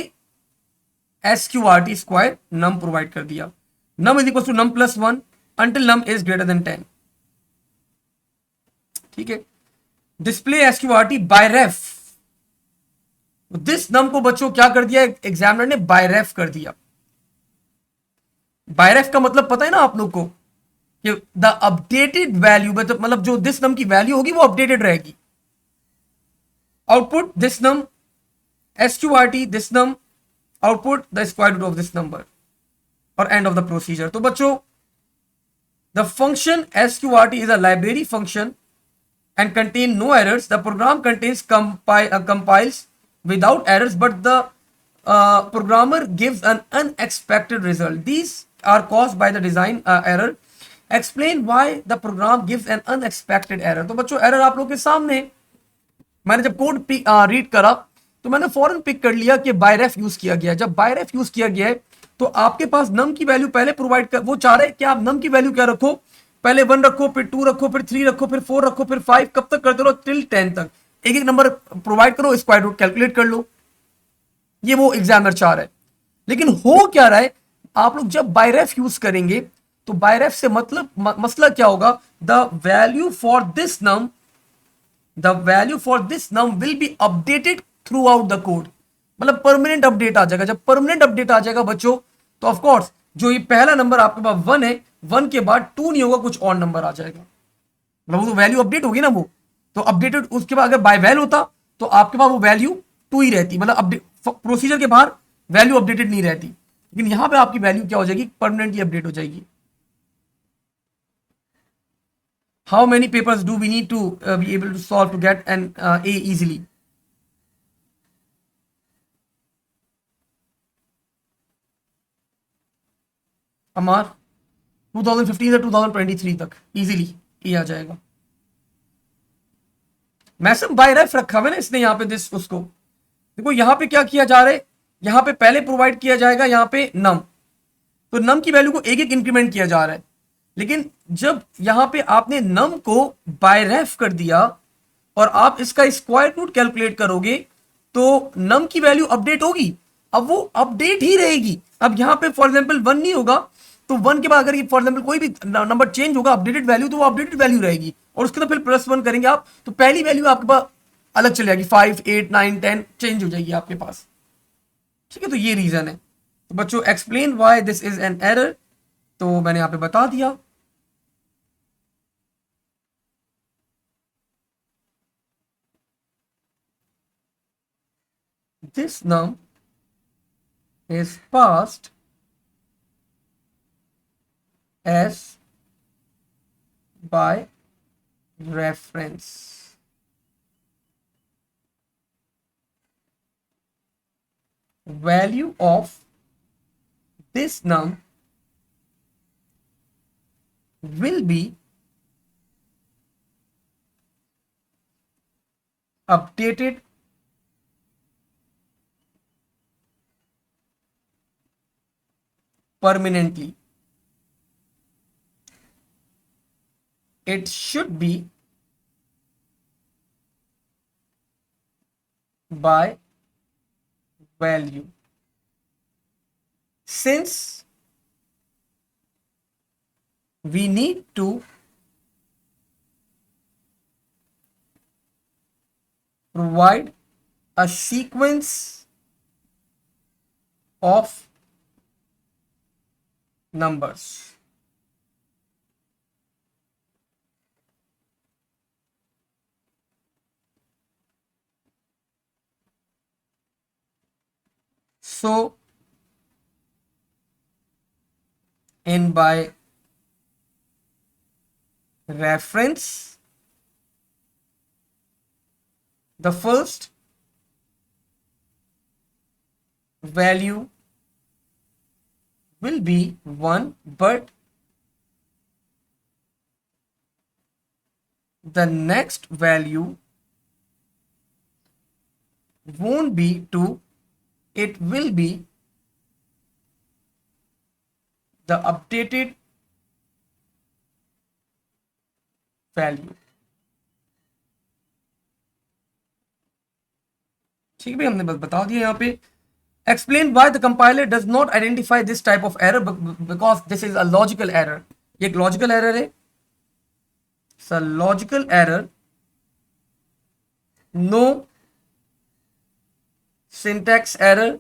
SQRT square num provide कर दिया, num is equal to num plus 1 until num is greater than 10। ठीक है, display SQRT by ref, this num को बच्चों क्या कर दिया एग्जामिनर ने, बाय रेफ कर दिया। बाय रेफ का मतलब पता है ना आप लोग को कि द अपडेटेड वैल्यू, मतलब जो दिस नम की वैल्यू होगी वो अपडेटेड रहेगी। Output this num SQRT this num, output the square root of this number, और एंड ऑफ द प्रोसीजर। तो बच्चों the function SQRT is a library function and contain no errors. The program contains compiles without errors, but the programmer gives an unexpected result. These are caused by the design error. Explain why the program gives an unexpected error. तो बच्चों error आप लोग के सामने, मैंने जब code read करा तो मैंने फौरन पिक कर लिया कि बायरेफ यूज किया गया है। जब बायरेफ यूज किया गया है तो आपके पास नम की वैल्यू पहले प्रोवाइड कर, वो चाह रहे कि आप नम की वैल्यू क्या रखो, पहले 1 रखो, फिर 2 रखो, फिर 3 रखो, फिर 4 रखो, फिर 5, कब तक करते रहो, टिल 10 तक एक एक नंबर प्रोवाइड करो, स्क्वायर रूट कैलकुलेट कर लो। ये वो एग्जामिनर चाह रहा है। लेकिन हो क्या रहा है, आप लोग जब बायरेफ यूज करेंगे तो बायरेफ से मतलब मसला क्या होगा, the value for this num, the value for this num will be updated throughout the code, मतलब परमानेंट अपडेट आ जाएगा। जब परमानेंट अपडेट आ जाएगा बच्चों तो ऑफकोर्स जो ये पहला नंबर आपके पास 1 है, 1 के बाद 2 नहीं होगा, कुछ और नंबर आ जाएगा, मतलब वो वैल्यू अपडेट होगी ना वो, तो अपडेटेड उसके बाद अगर बाय वैल होता तो आपके पास वो वैल्यू 2 ही रहती, मतलब अपडेट प्रोसीजर के बाहर वैल्यू अपडेटेड नहीं रहती, लेकिन यहां पे आपकी वैल्यू क्या हो जाएगी, परमानेंटली अपडेट हो जाएगी। How many papers do we need to be able to solve to get an A easily? अमार 2015 से 2023 तक इजीली ये आ जाएगा। मैसम बाय रेफ रखा हुआ है ना इसने यहाँ पे दिस उसको, देखो यहाँ पे क्या किया जा रहा है, यहाँ पे पहले प्रोवाइड किया जाएगा यहाँ पे नम, तो नम की वैल्यू को एक एक इंक्रीमेंट किया जा रहा है। लेकिन जब यहाँ पे आपने नम को बाय रेफ कर दिया और आप इसका स्क्वायर रूट कैलकुलेट करोगे तो नम की वैल्यू अपडेट होगी, अब वो अपडेट ही रहेगी। अब यहाँ पे फॉर एग्जाम्पल 1 नहीं होगा तो 1 के बाद अगर फॉर एग्जाम्पल कोई भी नंबर चेंज होगा अपडेटेड वैल्यू, तो वो अपडेटेड वैल्यू रहेगी, और उसके तो फिर +1 करेंगे आप तो पहली वैल्यू आपके पास अलग चली जाएगी, 5, 8, 9, 10 चेंज हो जाएगी आपके पास। ठीक है, तो ये रीजन है। तो बच्चों explain why this is an error, तो मैंने यहाँ पे बता दिया। This num is passed as by reference. Value of this num will be updated permanently. It should be by value. Since we need to provide a sequence of numbers. So in by reference, the first value will be 1, but the next value won't be 2, it will be the updated value. ठीक है भाई, हमने बस बता दिया यहाँ पे Explain why the compiler does not identify this type of error because this is a logical error. ये एक logical error है. It's a logical error. No syntax error.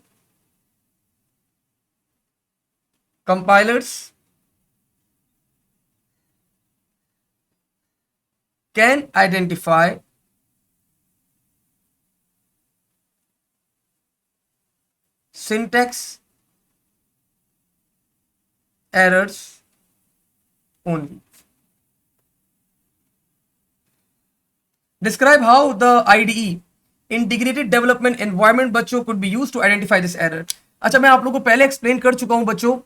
Compilers can identify syntax errors only. Describe how the IDE integrated development environment बच्चों could be used to identify this error. अच्छा, मैं आप लोगों को पहले एक्सप्लेन कर चुका हूं बच्चों,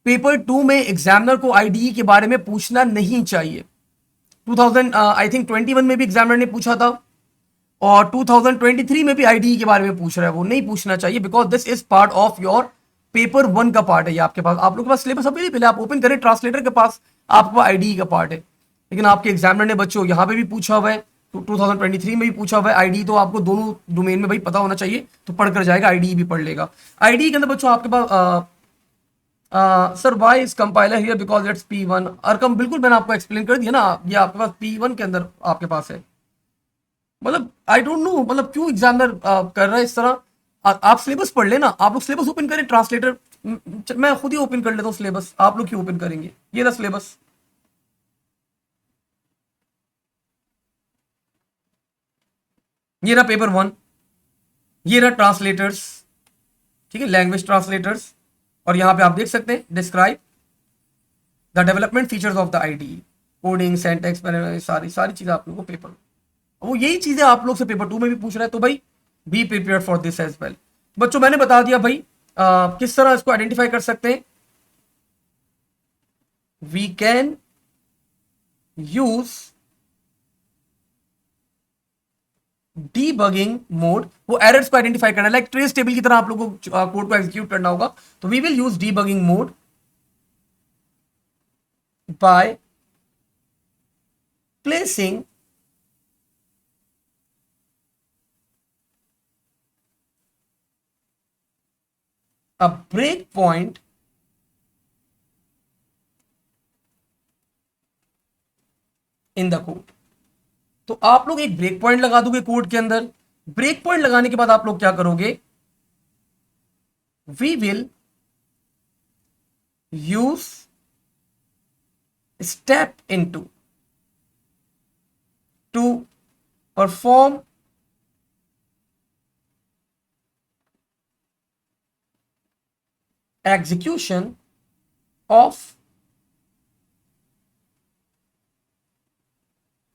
पेपर 2 में एग्जामिनर को आईडीई के बारे में पूछना नहीं चाहिए. 2000 आई थिंक 21 में भी एग्जामिनर ने पूछा था और 2023 में भी आईडीई के बारे में पूछ रहा है. वो नहीं पूछना चाहिए because this is part of your paper 1 का पार्ट है. ये आपके पास, आप लोगों के पास सिलेबस अवेलेबल है, आप ओपन करें ट्रांसलेटर के पास, आपके पास आईडीई का पार्ट है. लेकिन आपके एग्जामिनर ने बच्चों यहाँ पे भी पूछा हुआ है, 2023 में भी पूछा हुआ है आईडी, तो आपको दोनों डोमेन में भाई पता होना चाहिए, तो पढ़कर जाएगा, आईडी भी पढ़ लेगा. आईडी के अंदर बच्चों आपके पास sir why is compiler here because it's P1 और कम, बिल्कुल मैंने आपको एक्सप्लेन कर दिया ना, ये आपके पास P1 के अंदर आपके पास है. मतलब आई डोंट नो, मतलब क्यों एग्जामिनर कर रहा है इस तरह. आप सिलेबस पढ़ लेना, आप लोग सिलेबस ओपन करें ट्रांसलेटर, मैं खुद ही ओपन कर लेता हूँ सिलेबस, आप लोग क्यों ओपन करेंगे. ये रहा सिलेबस, ये रहा पेपर 1, ये रहा ट्रांसलेटर्स, ठीक है, लैंग्वेज ट्रांसलेटर्स. और यहां पे आप देख सकते हैं describe the development features of the IDE, coding, syntax, सारी चीजें आप लोगों को पेपर, वो यही चीजें आप लोग से पेपर 2 में भी पूछ रहा है. तो भाई be prepared for this as well. बच्चों मैंने बता दिया भाई किस तरह इसको आइडेंटिफाई कर सकते हैं. We can use debugging mode, वो एरर्स को आइडेंटिफाई करना, लाइक ट्रेस टेबल की तरह आप लोगों को कोड को एग्जीक्यूट करना होगा. तो we will use debugging mode by placing a breakpoint in the code. तो आप लोग एक ब्रेक पॉइंट लगा दोगे कोड के अंदर. ब्रेक पॉइंट लगाने के बाद आप लोग क्या करोगे, we will use step into to perform execution of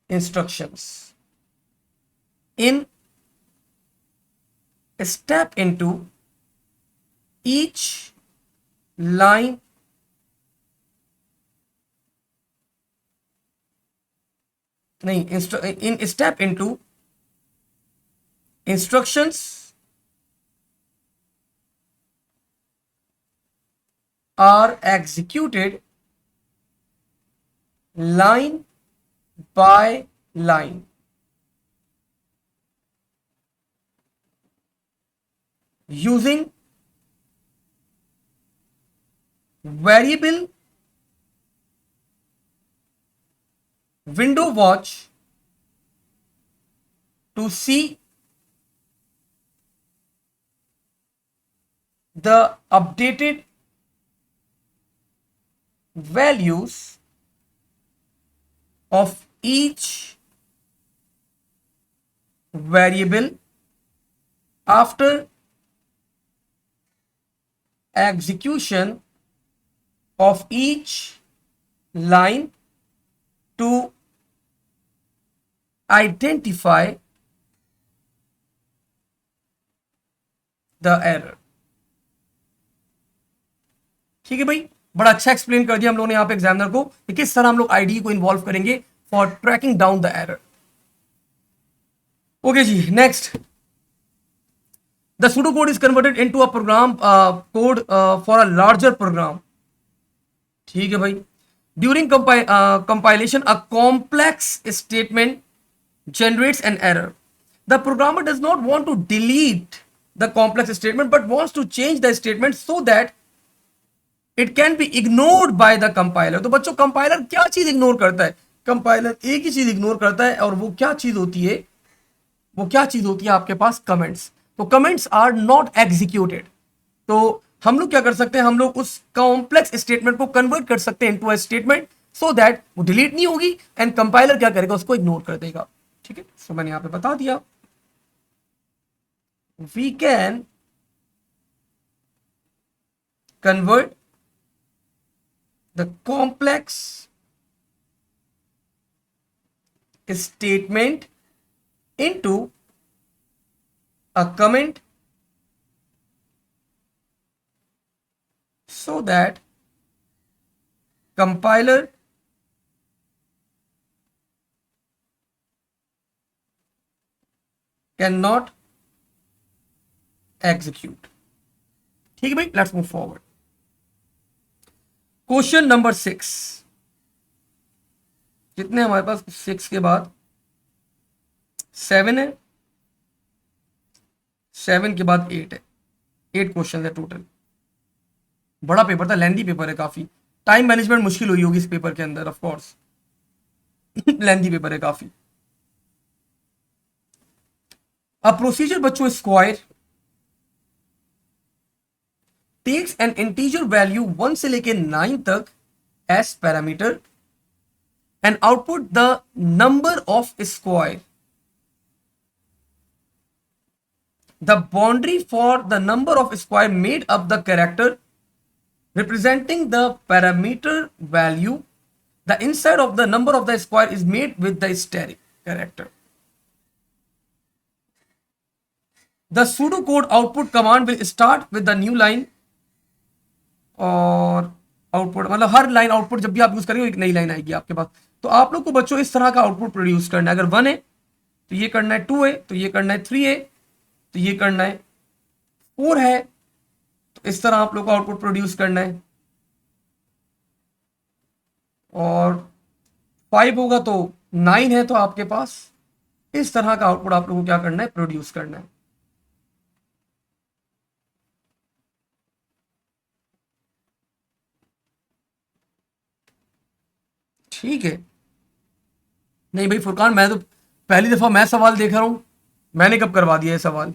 instructions. In step into each line in step into instructions are executed line by line. Using variable window watch to see the updated values of each variable after execution of each line to identify the error. ठीक है भाई, बड़ा अच्छा explain कर दिया हम लोगों ने यहाँ पे एग्जामिनर को कि किस तरह हम लोग आईडी को इन्वॉल्व करेंगे for tracking down the error. Okay जी, next, the pseudo code is converted into a program code for a larger program. ठीक है भाई, during compilation a complex statement generates an error. The programmer does not want to delete the complex statement but wants to change the statement so that it can be ignored by the compiler. तो बच्चों compiler क्या चीज ignore करता है? Compiler एक ही चीज ignore करता है और वो क्या चीज होती है? वो क्या चीज होती है आपके पास? कमेंट्स. तो कमेंट्स आर नॉट एग्जीक्यूटेड. तो हम लोग क्या कर सकते हैं? हम लोग उस कॉम्प्लेक्स स्टेटमेंट को कन्वर्ट कर सकते हैं into a statement so that वो डिलीट नहीं होगी एंड कंपाइलर क्या करेगा? उसको इग्नोर कर देगा. ठीक है, सो मैंने यहां पे बता दिया. We can convert the complex statement into a comment so that compiler cannot execute. ठीक है भाई, let's move forward. Question number 6. कितने हमारे पास? 6 के बाद 7 है, 7 के बाद 8 है. 8 क्वेश्चन है टोटल. बड़ा पेपर था, लेंदी पेपर है काफी. टाइम मैनेजमेंट मुश्किल हुई होगी इस पेपर के अंदर, ऑफ कोर्स. लेंदी पेपर है काफी. अब प्रोसीजर बच्चों, square takes an integer value 1 से लेके 9 तक as parameter and output the number of square. The boundary for the number of square made up the character representing the parameter value. The inside of the number of the square is made with the static character. The pseudocode output command will start with the new line. और output मतलब हर line output जब भी आप use करेंगे एक नई line आएगी आपके पास. तो आप लोग को बच्चों इस तरह का आउटपुट प्रोड्यूस करना है. अगर 1 है तो ये करना है, 2 है तो ये करना है, 3 है तो ये करना है, 4 है तो इस तरह आप लोग को आउटपुट प्रोड्यूस करना है, और 5 होगा तो 9 है तो आपके पास इस तरह का आउटपुट आप लोग को क्या करना है? प्रोड्यूस करना है. ठीक है. नहीं भाई फुरकान, मैं तो पहली दफा मैं सवाल देख रहा हूं. मैंने कब करवा दिया ये सवाल?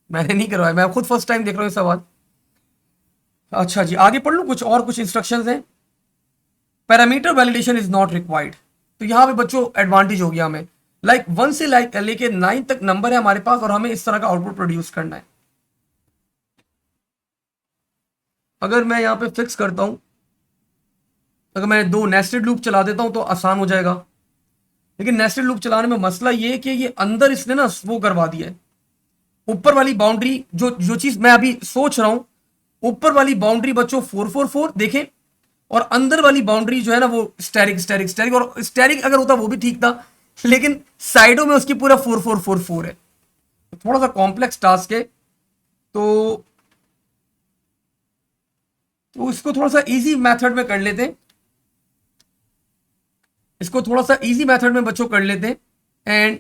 मैंने नहीं करवाया, मैं खुद फर्स्ट टाइम देख रहा हूँ ये सवाल. अच्छा जी, आगे पढ़ लूँ कुछ और कुछ इंस्ट्रक्शंस हैं. Parameter validation is not required. तो यहाँ पे बच्चों एडवांटेज हो गया हमें. लाइक 1 से लेके 9 तक नंबर है हमारे पास और हमें इस तरह का आउटपुट प्रोड्यूस करना है. अगर मैं यहाँ पे फिक्स करता हूँ, अगर मैं 2 नेस्टेड लूप चला देता हूँ तो आसान हो जाएगा. लेकिन नेस्टेड लूप चलाने में मसला ये है कि ये अंदर इसने ना वो करवा दिया है. ऊपर वाली बाउंड्री जो चीज मैं अभी सोच रहा हूं, ऊपर वाली बाउंड्री बच्चों 444 देखें, और अंदर वाली बाउंड्री जो है ना वो स्टैरिक. और स्टैरिक अगर होता वो भी ठीक था, लेकिन साइडों में उसकी पूरा 4444 है. तो थोड़ा सा कॉम्प्लेक्स टास्क है. तो इसको थोड़ा सा इजी मेथड में कर लेते हैं. इसको थोड़ा सा इजी मेथड में बच्चों कर लेते हैं. And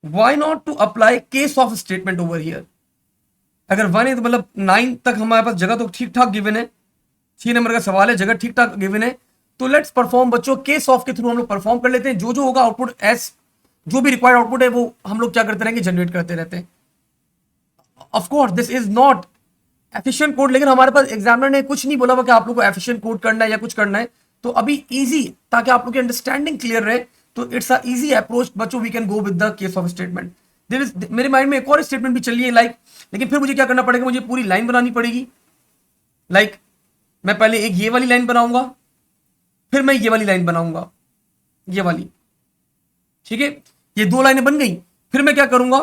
why not to apply case of statement over here. अगर 1 है तो मतलब 9 तक हमारे पास जगह तो ठीक ठाक गिवन है. 6 नंबर का सवाल है, जगह ठीक ठाक गिवन है. तो लेट्स परफॉर्म बच्चों केस ऑफ के थ्रू हम लोग परफॉर्म कर लेते हैं. जो होगा आउटपुट एस, जो भी रिक्वायर्ड आउटपुट है वो हम लोग क्या करते रहेंगे? जनरेट करते रहते हैं. Of course this is not efficient code, लेकिन हमारे पास एग्जामिनर ने कुछ नहीं बोला कि आप लोग को एफिशिएंट कोड करना है या कुछ करना है. तो अभी इजी, ताकि आप लोग की अंडरस्टैंडिंग क्लियर रहे, तो इट्स अ इजी अप्रोच बच्चों. We can go with the case of statement. There is मेरे माइंड में एक और स्टेटमेंट भी चल रही है लाइक, लेकिन फिर मुझे क्या करना पड़ेगा? मुझे पूरी लाइन बनानी पड़ेगी. लाइक मैं पहले एक ये वाली लाइन बनाऊंगा, फिर मैं ये वाली लाइन बनाऊंगा, ये वाली. ठीक है, ये 2 लाइनें बन गई. फिर मैं क्या करूंगा?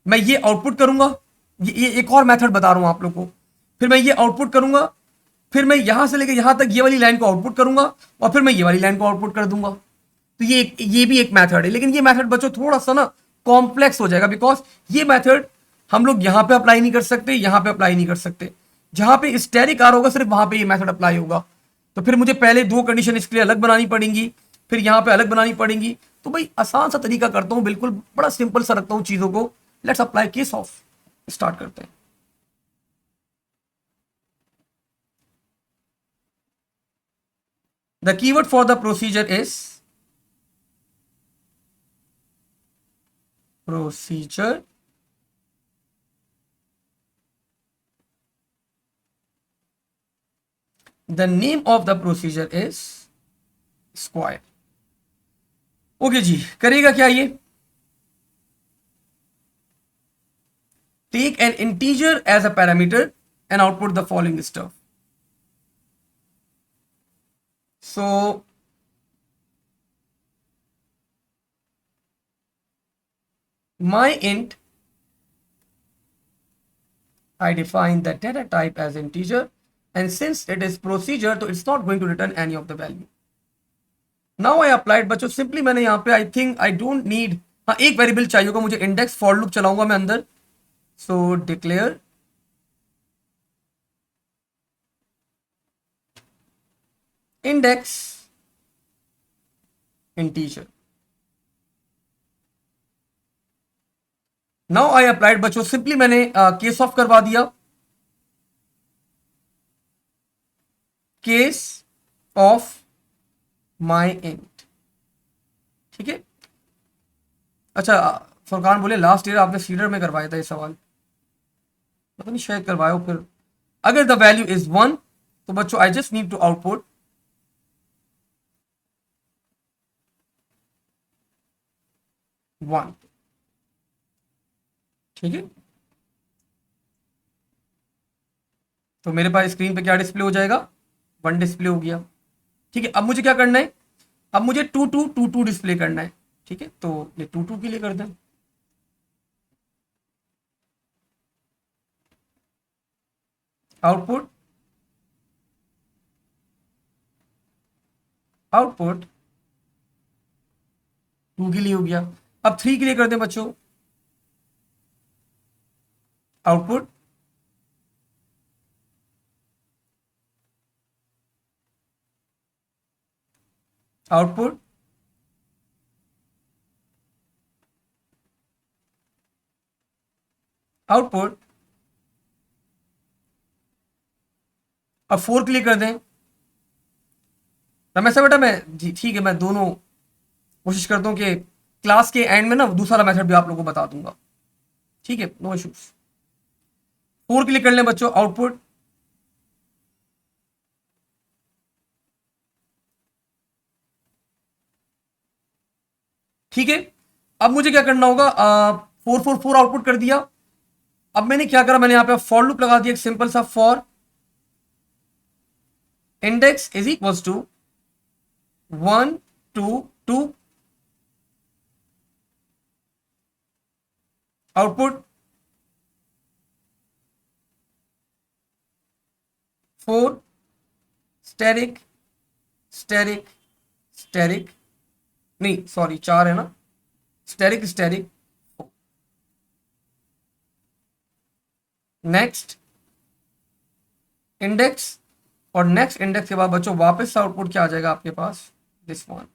मैं ये आउटपुट करूंगा. ये एक और मेथड बता रहा हूं आप लोग को. फिर मैं ये आउटपुट करूंगा, फिर मैं यहां से लेकर यहां तक ये वाली लाइन को आउटपुट करूंगा, और फिर मैं ये वाली लाइन को आउटपुट कर दूंगा. तो ये भी एक मेथड है, लेकिन ये मेथड बच्चों थोड़ा सा ना कॉम्प्लेक्स हो जाएगा, बिकॉज ये मेथड हम लोग यहां पे अप्लाई नहीं कर सकते, यहां पे अप्लाई नहीं कर सकते. जहां पे स्टैटिक आर होगा सिर्फ वहां पे ये मेथड अप्लाई होगा. तो फिर मुझे पहले 2 कंडीशन इसके लिए अलग बनानी पड़ेंगी, फिर यहां पे अलग बनानी पड़ेंगी, तो भाई आसान सा तरीका करता हूं, बिल्कुल बड़ा सिंपल सा रखता हूं चीजों को। Let's apply case of, start करते हैं। The keyword for the procedure is procedure. The name of the procedure is square. Okay जी, करेगा क्या ये? Take an integer as a parameter and output the following stuff. So my int, I define the data type as integer, and since it is procedure तो it's not going to return any of the value. Now I applied बच्चों, simply मैंने यहाँ पे I think I don't need, हाँ एक variable चाहिए होगा मुझे, इंडेक्स फॉर लूप चलाऊंगा मैं अंदर। So declare index integer. Now I applied बच्चों, सिंपली मैंने केस ऑफ करवा दिया, केस ऑफ माई इंट। ठीक है। अच्छा, फरकान बोले लास्ट ईयर आपने सीडर में करवाया था ये सवाल, पता नहीं शायद करवाया हो। फिर अगर द वैल्यू इज 1 तो बच्चों I just need to output 1। ठीक है, तो मेरे पास स्क्रीन पे क्या डिस्प्ले हो जाएगा? 1 डिस्प्ले हो गया। ठीक है, अब मुझे क्या करना है? अब मुझे 2 2 2 2 डिस्प्ले करना है। ठीक है, तो ये 2 2 के लिए कर दें। आउटपुट आउटपुट 2 के लिए हो गया। अब 3 के लिए कर दें बच्चों, आउटपुट आउटपुट आउटपुट। अब 4 के लिए कर दें। रमेश बेटा मैं जी ठीक है, मैं दोनों कोशिश करता हूं कि क्लास के एंड में ना दूसरा मेथड भी आप लोगों को बता दूंगा। ठीक है, नो इश्यूज। 4 के लिए कर लें बच्चों, आउटपुट ठीक है। अब मुझे क्या करना होगा? 4 4 4 आउटपुट कर दिया। अब मैंने क्या करा? मैंने यहां पे फॉर लूप लगा दिया, एक सिंपल सा for index is equals to 1 2 2 output 4 asterisk asterisk asterisk, नहीं सॉरी 4 है ना, स्टेरिक स्टेरिक। नेक्स्ट इंडेक्स, और नेक्स्ट इंडेक्स के बाद बच्चों वापस आउटपुट क्या आ जाएगा आपके पास? This one.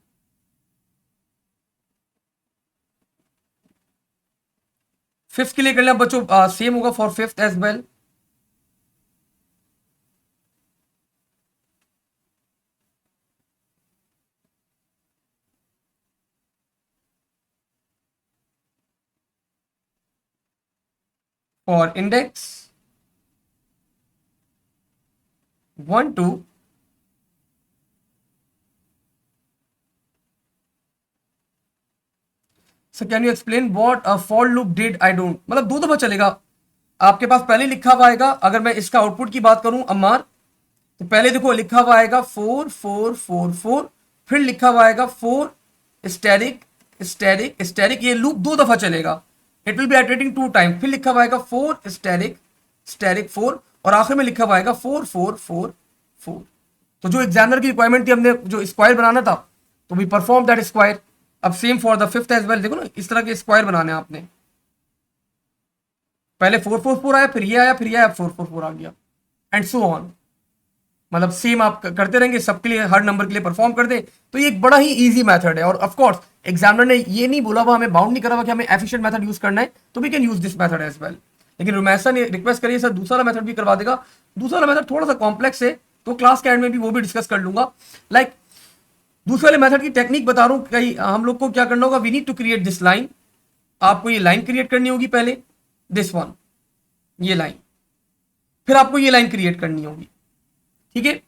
फिफ्थ के लिए कर लिया बच्चों, सेम होगा फॉर फिफ्थ एज वेल। और index 1 2 so can you explain what a for loop did? I don't, मतलब दो दफा चलेगा आपके पास, पहले लिखा हुआ आएगा। अगर मैं इसका आउटपुट की बात करूं अम्मार, तो पहले देखो लिखा हुआ आएगा 4 4 4 4, फिर लिखा हुआ आएगा 4 स्टैरिक स्टैरिक स्टैरिक। ये लूप दो दफा चलेगा, it will B iterating 2 time. फिर लिखा हुआ आएगा 4 स्टैरिक स्टैरिक 4, और आखिर में लिखा हुआ आएगा 4 4 4 4। तो जो एग्जामिनर की रिक्वायरमेंट थी, हमने जो स्क्वायर बनाना था, तो वी परफॉर्म दैट स्क्वायर। अब same for the fifth as well, देखो ना इस तरह के स्क्वायर बनाने हैं आपने। पहले 4 4 4 आया, फिर ये आया, फिर ये आया, 4 4 4 आ गया, एंड सो ऑन। मतलब सेम आप करते रहेंगे सबके लिए, हर नंबर के लिए परफॉर्म कर दे, तो ये एक बड़ा ही इजी मेथड है। और ऑफ कोर्स एग्जामिनर ने ये नहीं बोला हुआ, हमें बाउंड नहीं करा हुआ कि हमें एफिशिएंट मेथड यूज करना है, तो we can use this method as well. लेकिन रुमैसा ने रिक्वेस्ट करी सर दूसरा वाला मेथड भी करवा देगा। दूसरा वाला मेथड थोड़ा सा कॉम्प्लेक्स है, तो क्लास के एंड में भी वो भी डिस्कस कर लूंगा। लाइक दूसरे वाले मेथड की टेक्निक बता रहा हूँ, कई हम लोग को क्या करना होगा, we need to create this line. आपको ये लाइन क्रिएट करनी होगी पहले, दिस वन, ये लाइन, फिर आपको ये लाइन क्रिएट करनी होगी, ठीक है।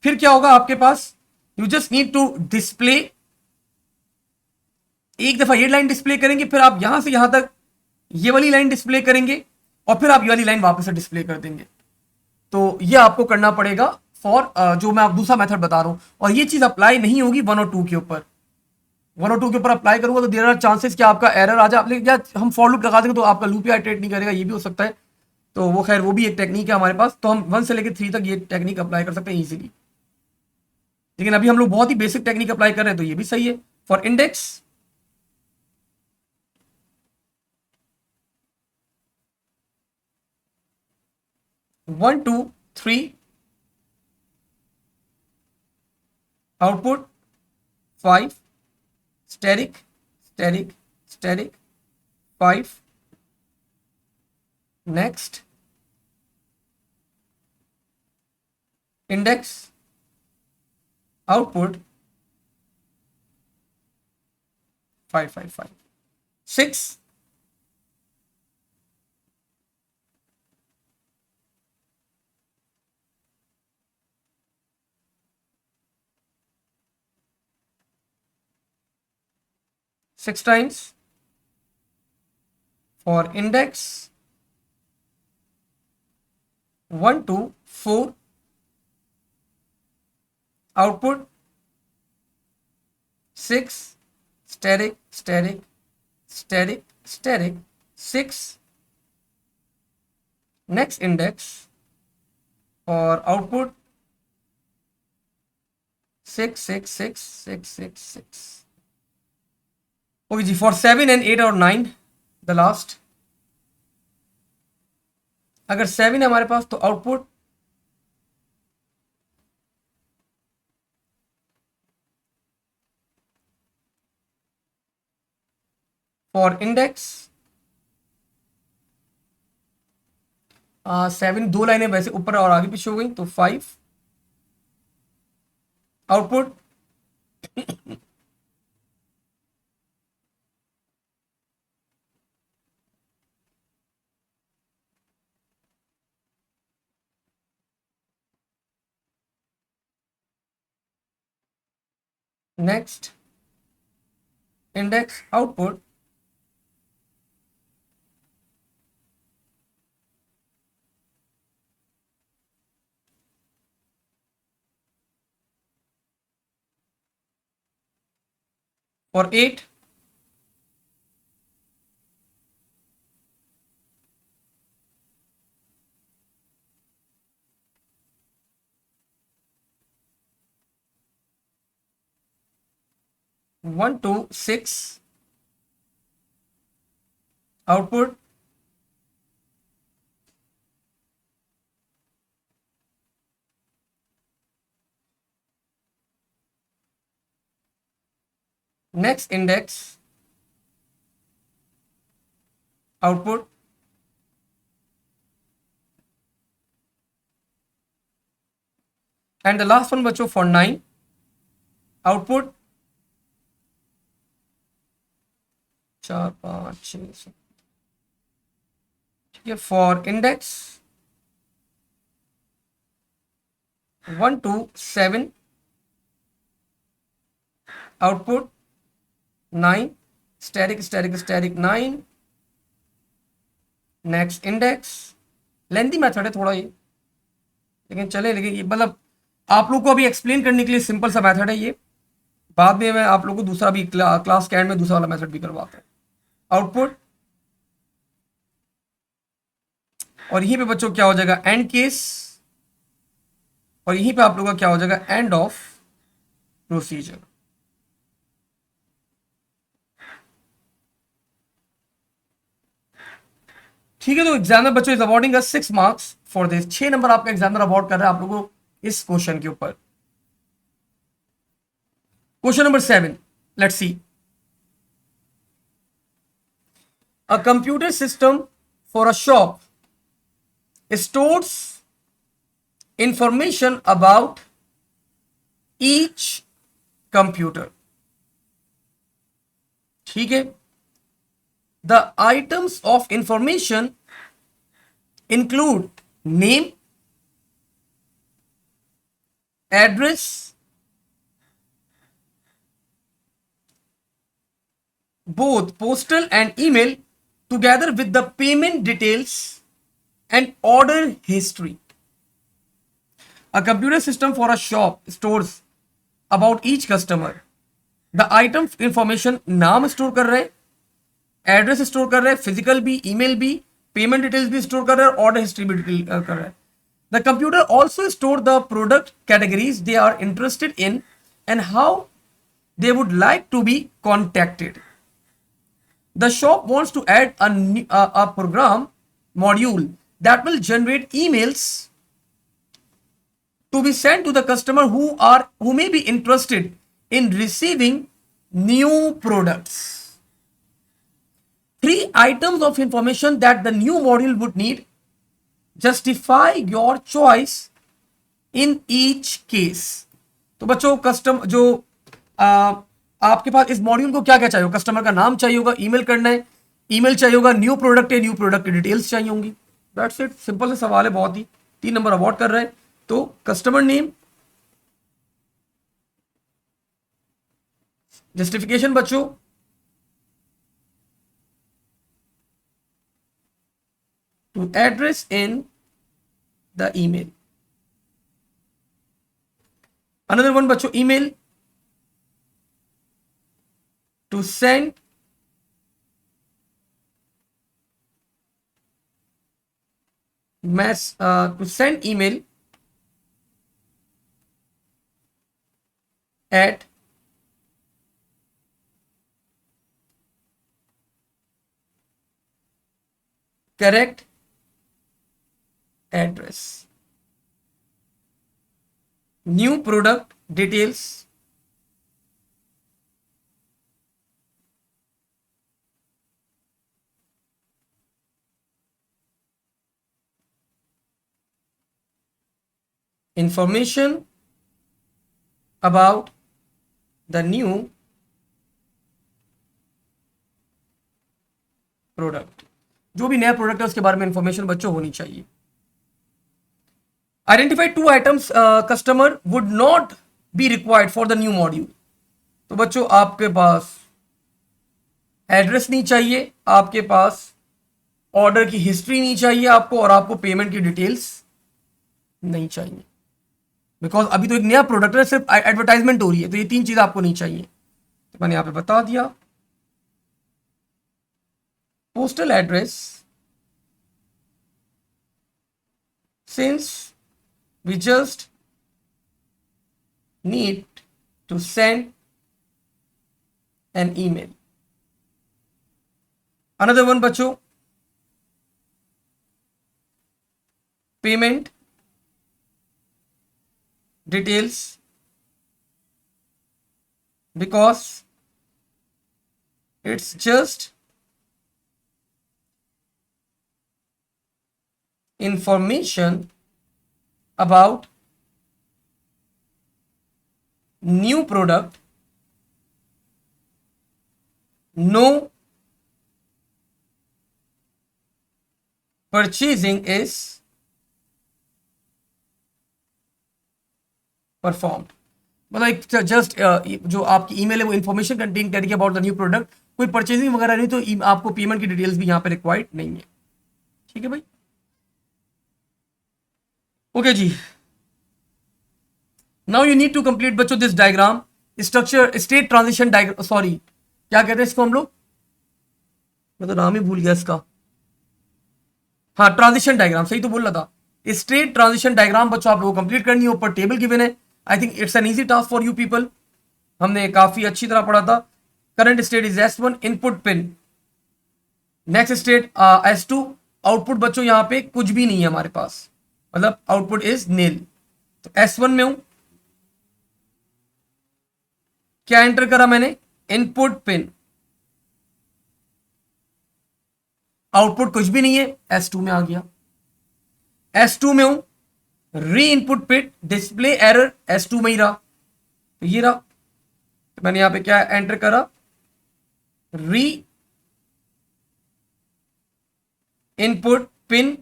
फिर क्या होगा आपके पास, you just need to display, एक दफा ये लाइन डिस्प्ले करेंगे, फिर आप यहां से यहां तक ये वाली लाइन डिस्प्ले करेंगे, और फिर आप ये वाली लाइन वापस से डिस्प्ले कर देंगे। तो ये आपको करना पड़ेगा फॉर जो मैं आप दूसरा मेथड बता रहा हूं। और ये चीज अप्लाई नहीं होगी 1 और 2 के ऊपर। 1 और 2 के ऊपर अप्लाई करूंगा तो देयर आर चांसेस कि आपका एरर आ जाए, या हम फॉर लूप लगा देंगे तो आपका लूप ही आइटरेट नहीं करेगा, ये भी हो सकता है। तो वो खैर वो भी एक टेक्निक है हमारे पास, तो हम 1 से लेकर 3 तक ये टेक्निक अप्लाई कर सकते हैं इजीली। लेकिन अभी हम लोग बहुत ही बेसिक टेक्निक अप्लाई कर रहे हैं, तो ये भी सही है। For index 1 2 3, output 5, asterisk asterisk asterisk 5, next index, output 5 5 5, 6, six times for index 1 2 4, output 6, steric steric steric steric 6, next index और output 6 6 6 6 6 6। ओके जी, फॉर 7 and 8 और 9 द लास्ट, अगर 7 है हमारे पास तो आउटपुट 4 इंडेक्स 7, 2 लाइनें वैसे ऊपर और आगे पीछे हो गई तो 5, आउटपुट नेक्स्ट इंडेक्स, आउटपुट और 8, one two 6, output next index, output and the last one बच्चों फॉर 9, आउटपुट 4 5 6 7, ठीक है। For index 1 2 7, output 9, static static static 9, next index. Lengthy method है थोड़ा ये, लेकिन चले, लेकिन ये मतलब आप लोग को अभी एक्सप्लेन करने के लिए सिंपल सा मेथड है ये। बाद में मैं आप लोग को दूसरा भी क्लास के एंड में दूसरा वाला मेथड भी करवाता हूँ। आउटपुट और यहीं पे बच्चों क्या हो जाएगा, एंड केस, और यहीं पे आप लोगों का क्या हो जाएगा, एंड ऑफ प्रोसीजर। ठीक है, तो एग्जामिनर बच्चों is awarding us 6 marks for this. 6 number आपका एग्जामिनर अवॉर्ड कर रहा है आप लोगों को इस क्वेश्चन के ऊपर। Question number 7, let's see. A computer system for a shop stores information about each computer। ठीक है। The items of information include name, address, both postal and email, together with the payment details and order history। A computer system for a shop stores about each customer। The item information नाम store कर रहे हैं, address store कर रहे हैं, physical भी, email भी, payment details भी स्टोर कर रहे हैं, ऑर्डर हिस्ट्री भी कर रहे हैं। The computer also store the product categories they are interested in and how they would like to be contacted। The shop wants to add a program module that will generate emails to be sent to the customer who may be interested in receiving new products। Three items of information that the new module would need। Justify your choice in each case। तो बच्चों आपके पास इस module को क्या क्या चाहिए? Customer का नाम चाहिए होगा, ईमेल करना है, ईमेल चाहिए होगा, न्यू प्रोडक्ट है, न्यू प्रोडक्ट की डिटेल्स चाहिए होंगी। दैट्स इट, सिंपल सा सवाल है, बहुत ही। 3 नंबर अवॉर्ड कर रहे हैं। तो कस्टमर नेम, जस्टिफिकेशन बच्चों, to address in the email. Another one बच्चों, email to send email at correct address। New product details, information about the new product. जो भी नया प्रोडक्ट है उसके बारे में इंफॉर्मेशन बच्चों होनी चाहिए। Identify 2 items customer would not be required for the new module. तो बच्चों आपके पास एड्रेस नहीं चाहिए, आपके पास ऑर्डर की हिस्ट्री नहीं चाहिए आपको, और आपको पेमेंट की डिटेल्स नहीं चाहिए, बिकॉज अभी तो एक नया प्रोडक्ट है, सिर्फ एडवर्टाइजमेंट हो रही है। तो ये 3 चीज आपको नहीं चाहिए, तो मैंने यहां पे बता दिया। Postal address, since we just need to send an email. Another one बच्चों, payment details, because it's just information about new product, no purchasing is performed. मतलब एक जस्ट जो आपकी ईमेल है वो इन्फॉर्मेशन कंटेन करेगी अबाउट द न्यू प्रोडक्ट, कोई purchasing वगैरह नहीं, तो आपको पेमेंट की डिटेल्स भी यहाँ पे रिक्वायर्ड नहीं है। ठीक है भाई, ओके जी। Now you need to complete बच्चों this diagram, structure state transition diagram, sorry क्या कहते हैं इसको हम लोग, मैं तो नाम ही भूल गया इसका। हाँ, ट्रांजिशन डायग्राम, सही तो बोल रहा था। स्टेट ट्रांजिशन डायग्राम बच्चों आप लोगों को कंप्लीट करनी है। ऊपर टेबल गिवन है, I think it's an easy task for you people, हमने काफी अच्छी तरह पढ़ा था। Current state is S1, input pin. Next state S2, output बच्चों यहाँ पे कुछ भी नहीं है हमारे पास, मतलब आउटपुट इज नील। तो S1 में हूं, क्या एंटर करा मैंने, इनपुट पिन, आउटपुट कुछ भी नहीं है, S2 में आ गया। S2 में हूं, री input pin, display error S2 में ही रहा, तो ये रहा। तो मैंने यहां पे क्या एंटर करा, री इनपुट पिन,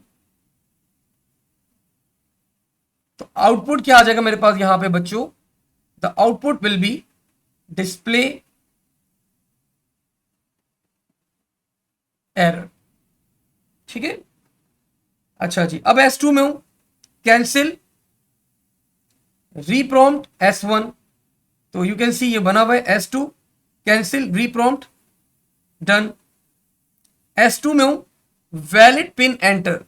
तो आउटपुट क्या आ जाएगा मेरे पास यहां पे बच्चों, the output will be display error. ठीक है, अच्छा जी। अब S2 में हूं, कैंसिल रीप्रॉम्प्ट S1, तो यू कैन सी ये बना हुआ है S2, कैंसिल रीप्रॉम्प्ट, डन। S2 में हूं, valid pin enter,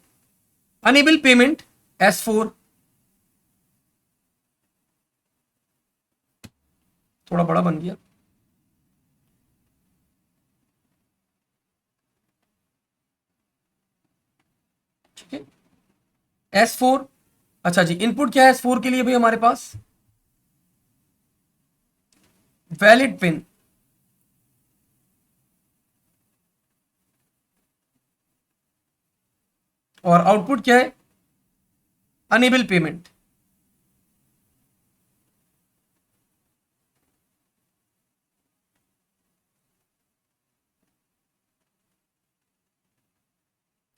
enable payment S4, थोड़ा बड़ा बन गया, ठीक है। S4, अच्छा जी, इनपुट क्या है S4 के लिए भाई हमारे पास, वैलिड पिन, और आउटपुट क्या है, enable payment.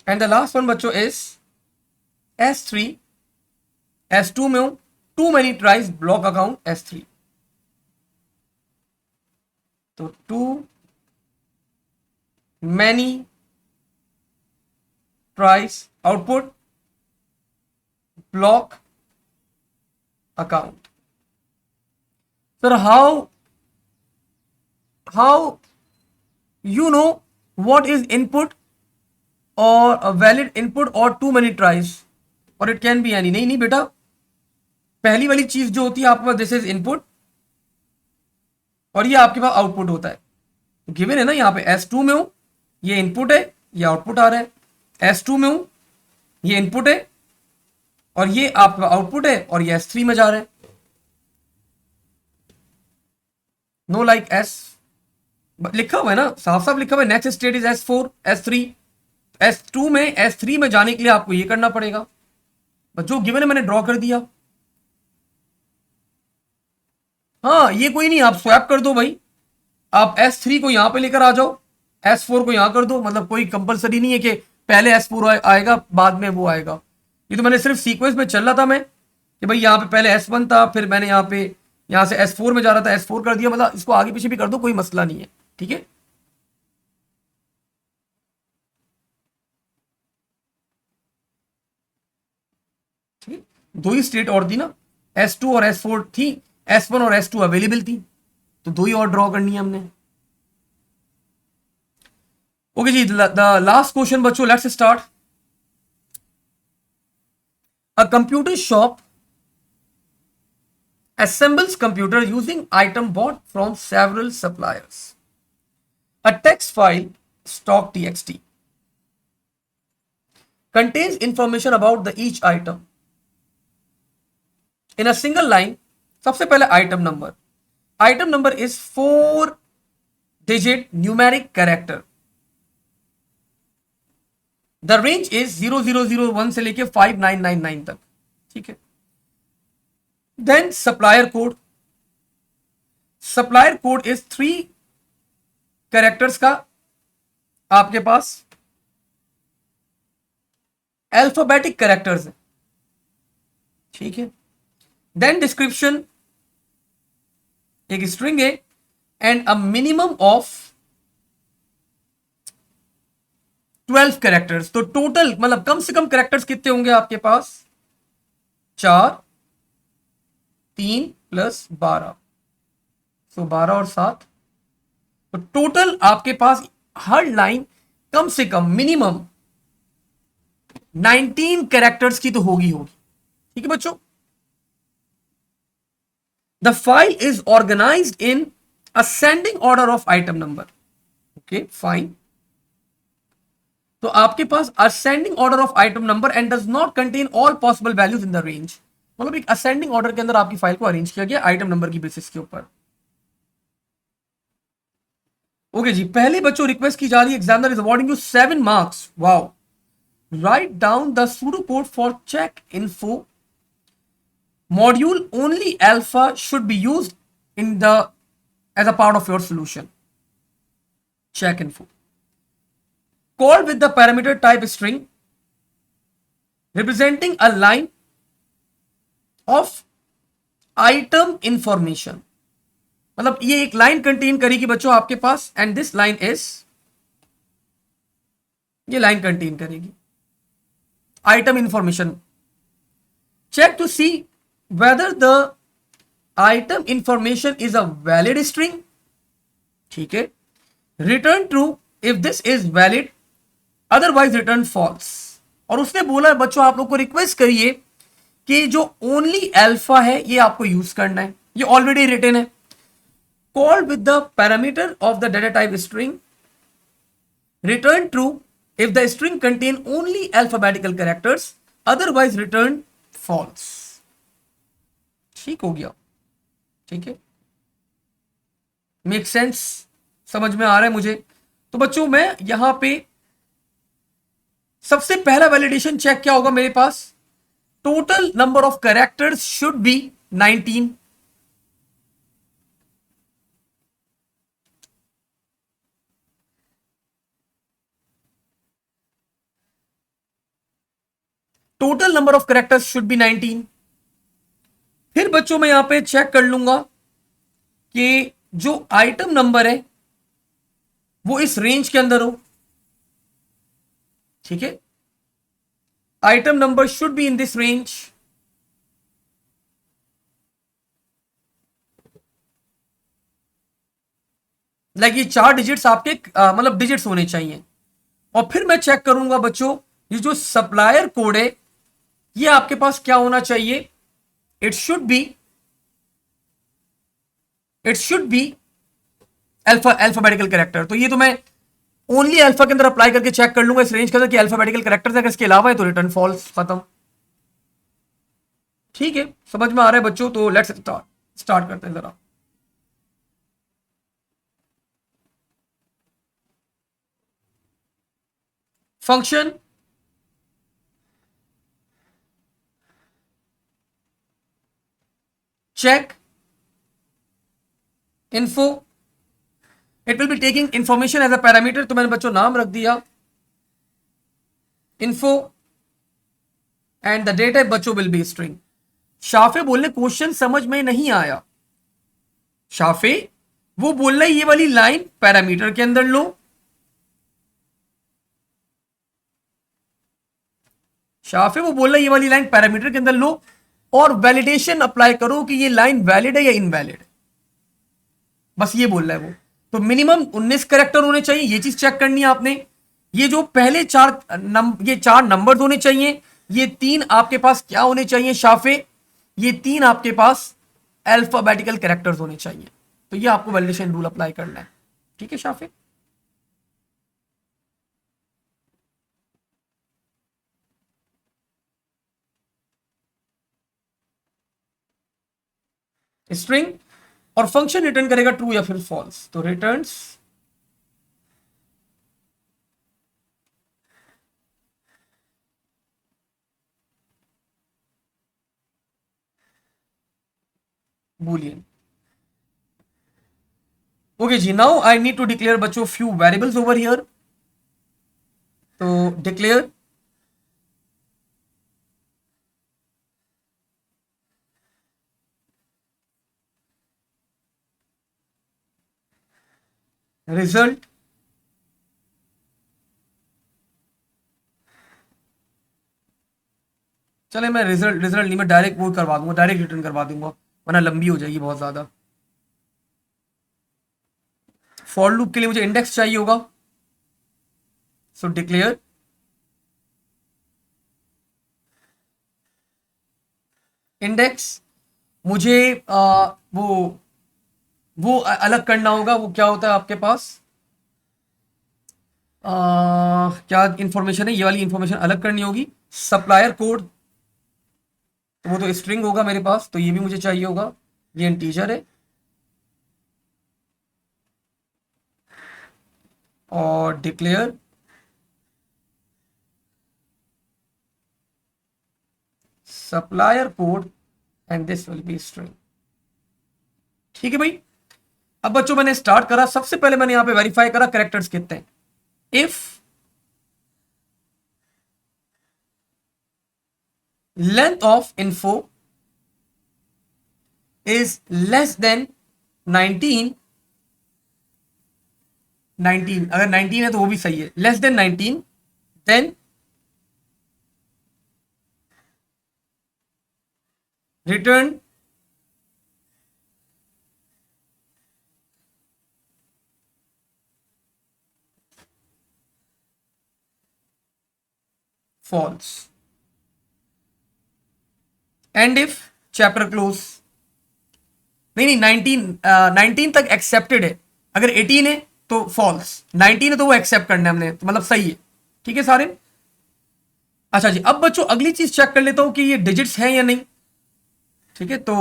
And the last one बच्चों इज S3, S2 में हूं, too many tries block account S3, तो too many tries, output block account. Sir how you know what is input or a valid input or too many tries or it can be any, नहीं बेटा, पहली वाली चीज जो होती है आपके पास दिस इज इनपुट और ये आपके पास आउटपुट होता है, गिवन है ना। यहाँ पे S2 में हूं, ये इनपुट है, ये आउटपुट आ रहा है। S2 में हूं, ये इनपुट है और ये आपका आउटपुट है, और ये S3 में जा रहा है। नो लाइक S लिखा हुआ है ना, साफ साफ लिखा हुआ है, next state is S4 S3, S2 में S3 में जाने के लिए आपको ये करना पड़ेगा, बस जो गिवन है मैंने ड्रॉ कर दिया। हाँ ये कोई नहीं, आप स्वैप कर दो भाई, आप S3 को यहां पे लेकर आ जाओ, S4 को यहां कर दो, मतलब कोई कंपलसरी नहीं है कि पहले S4 आएगा बाद में वो आएगा। ये तो मैंने सिर्फ सीक्वेंस में चल रहा था मैं कि भाई यहाँ पे पहले S1 था, फिर मैंने यहाँ पे यहाँ से S4 में जा रहा था, S4 कर दिया, मतलब इसको आगे पीछे भी कर दो, कोई मसला नहीं है, ठीक है। ठीक है, दो ही स्टेट और थी ना, S2 और S4 थी, S1 और S2 अवेलेबल थी, तो दो ही और ड्रॉ करनी है हमने। ओके जी, द लास्ट क्वेश्चन बच्चों, let's start. A computer shop assembles computer using item bought from several suppliers. A text file stock.txt contains information about the each item. In a single line, सबसे पहले item number. Item number is 4-digit numeric character. The range is 0001 से लेके 5999 तक, ठीक है। Then supplier code. Supplier code is 3 characters का आपके पास alphabetic characters है, ठीक है। देन डिस्क्रिप्शन एक स्ट्रिंग है and a minimum of 12 characters, तो टोटल मतलब कम से कम कैरेक्टर्स कितने होंगे आपके पास, 4, 3 + 12, तो 12 और 7, तो टोटल आपके पास हर लाइन कम से कम मिनिमम 19 कैरेक्टर्स की तो होगी, ठीक है बच्चों। The file is organised in ascending order of item number, okay fine. तो आपके पास ascending order of item number and does not contain all possible values in the range, मतलब एक असेंडिंग ऑर्डर के अंदर आपकी फाइल को अरेंज किया गया आइटम नंबर की बेसिस के ऊपर। ओके जी, पहले बच्चों रिक्वेस्ट की जा रही है, examiner is awarding you 7 marks. Wow, write down the pseudo code for check info module only alpha should be used in the as a part of your solution. Check info called with the parameter type string representing a line of item information। मतलब ये एक line contain करेगी बच्चों आपके पास, and this line is, ये line contain करेगी item information. Check to see whether the item information is a valid string. ठीक है, return true if this is valid, otherwise return false. और उसने बोला बच्चों आप लोग को रिक्वेस्ट करिए कि जो ओनली अल्फा है ये आपको यूज करना है, ये ऑलरेडी रिटन है। Call with the parameter of the data type string, return true if the string contain only alphabetical characters, otherwise return false. ठीक हो गया? ठीक है, मेक सेंस, समझ में आ रहा है मुझे? तो बच्चों मैं यहां पे सबसे पहला वैलिडेशन चेक क्या होगा मेरे पास, total number of characters should be 19। Total number of characters should be 19। फिर बच्चों मैं यहां पे चेक कर लूंगा कि जो आइटम नंबर है वो इस रेंज के अंदर हो। ठीक है, item number should be in this range. Like ये 4 डिजिट्स आपके मतलब डिजिट्स होने चाहिए। और फिर मैं चेक करूंगा बच्चों ये जो सप्लायर कोड है ये आपके पास क्या होना चाहिए, it should be alphabetical character. तो ये तो मैं ओनली अल्फा के अंदर अप्लाई करके चेक कर लूंगा इस रेंज के अंदर कि अल्फाबेटिकल कैरेक्टर्स है, इसके अलावा है तो रिटर्न फॉल्स, खत्म। ठीक है, समझ में आ रहा है बच्चों? तो लेट्स स्टार्ट करते हैं जरा। Function check info, it will be taking information as a parameter। तो मैंने बच्चों नाम रख दिया info and the data बच्चों will be string। शाफे बोलने क्वेश्चन समझ में नहीं आया, शाफे वो बोल रहे ये वाली लाइन पैरामीटर के अंदर लो। शाफे वो बोल रहे ये वाली लाइन पैरामीटर के अंदर लो और वैलिडेशन अप्लाई करो कि ये लाइन वैलिड है या इनवैलिड, बस ये बोल रहा है वो। तो मिनिमम 19 कैरेक्टर होने चाहिए, ये चीज चेक करनी है आपने। ये जो पहले ये 4 नंबर होने चाहिए, ये 3 आपके पास क्या होने चाहिए शाफे, ये 3 आपके पास अल्फाबेटिकल कैरेक्टर्स होने चाहिए। तो ये आपको वैलिडेशन रूल अप्लाई करना है। ठीक है शाफे? स्ट्रिंग और फंक्शन रिटर्न करेगा ट्रू या फिर फॉल्स। तो रिटर्न्स boolean। ओके जी, now I need to declare बच्चों फ्यू वेरिएबल्स ओवर हियर। तो डिक्लेयर रिजल्ट चले मैं रिजल्ट नहीं, मैं डायरेक्ट वो करवा दूंगा, डायरेक्ट रिटर्न करवा दूंगा वरना लंबी हो जाएगी बहुत ज्यादा। फॉर लूप के लिए मुझे इंडेक्स चाहिए होगा, सो डिक्लेयर इंडेक्स। मुझे वो अलग करना होगा, वो क्या होता है आपके पास, क्या इंफॉर्मेशन है, ये वाली इंफॉर्मेशन अलग करनी होगी। सप्लायर कोड तो वो तो स्ट्रिंग होगा मेरे पास, तो ये भी मुझे चाहिए होगा, ये इंटीजर है। और declare supplier code and this will be string. ठीक है भाई। अब बच्चों मैंने स्टार्ट करा, सबसे पहले मैंने यहां पे वेरीफाई करा कैरेक्टर्स कितने हैं। If length of info is less than 19, 19 अगर 19 है तो वो भी सही है, less than 19, then return false. And if chapter close, नहीं नहीं 19, 19 तक एक्सेप्टेड है, अगर 18 है तो फॉल्स, 19 है तो वो एक्सेप्ट करना है हमने, तो मतलब सही है। ठीक है सारे। अच्छा जी, अब बच्चों अगली चीज चेक कर लेता हूं कि ये डिजिट्स हैं या नहीं। ठीक है, तो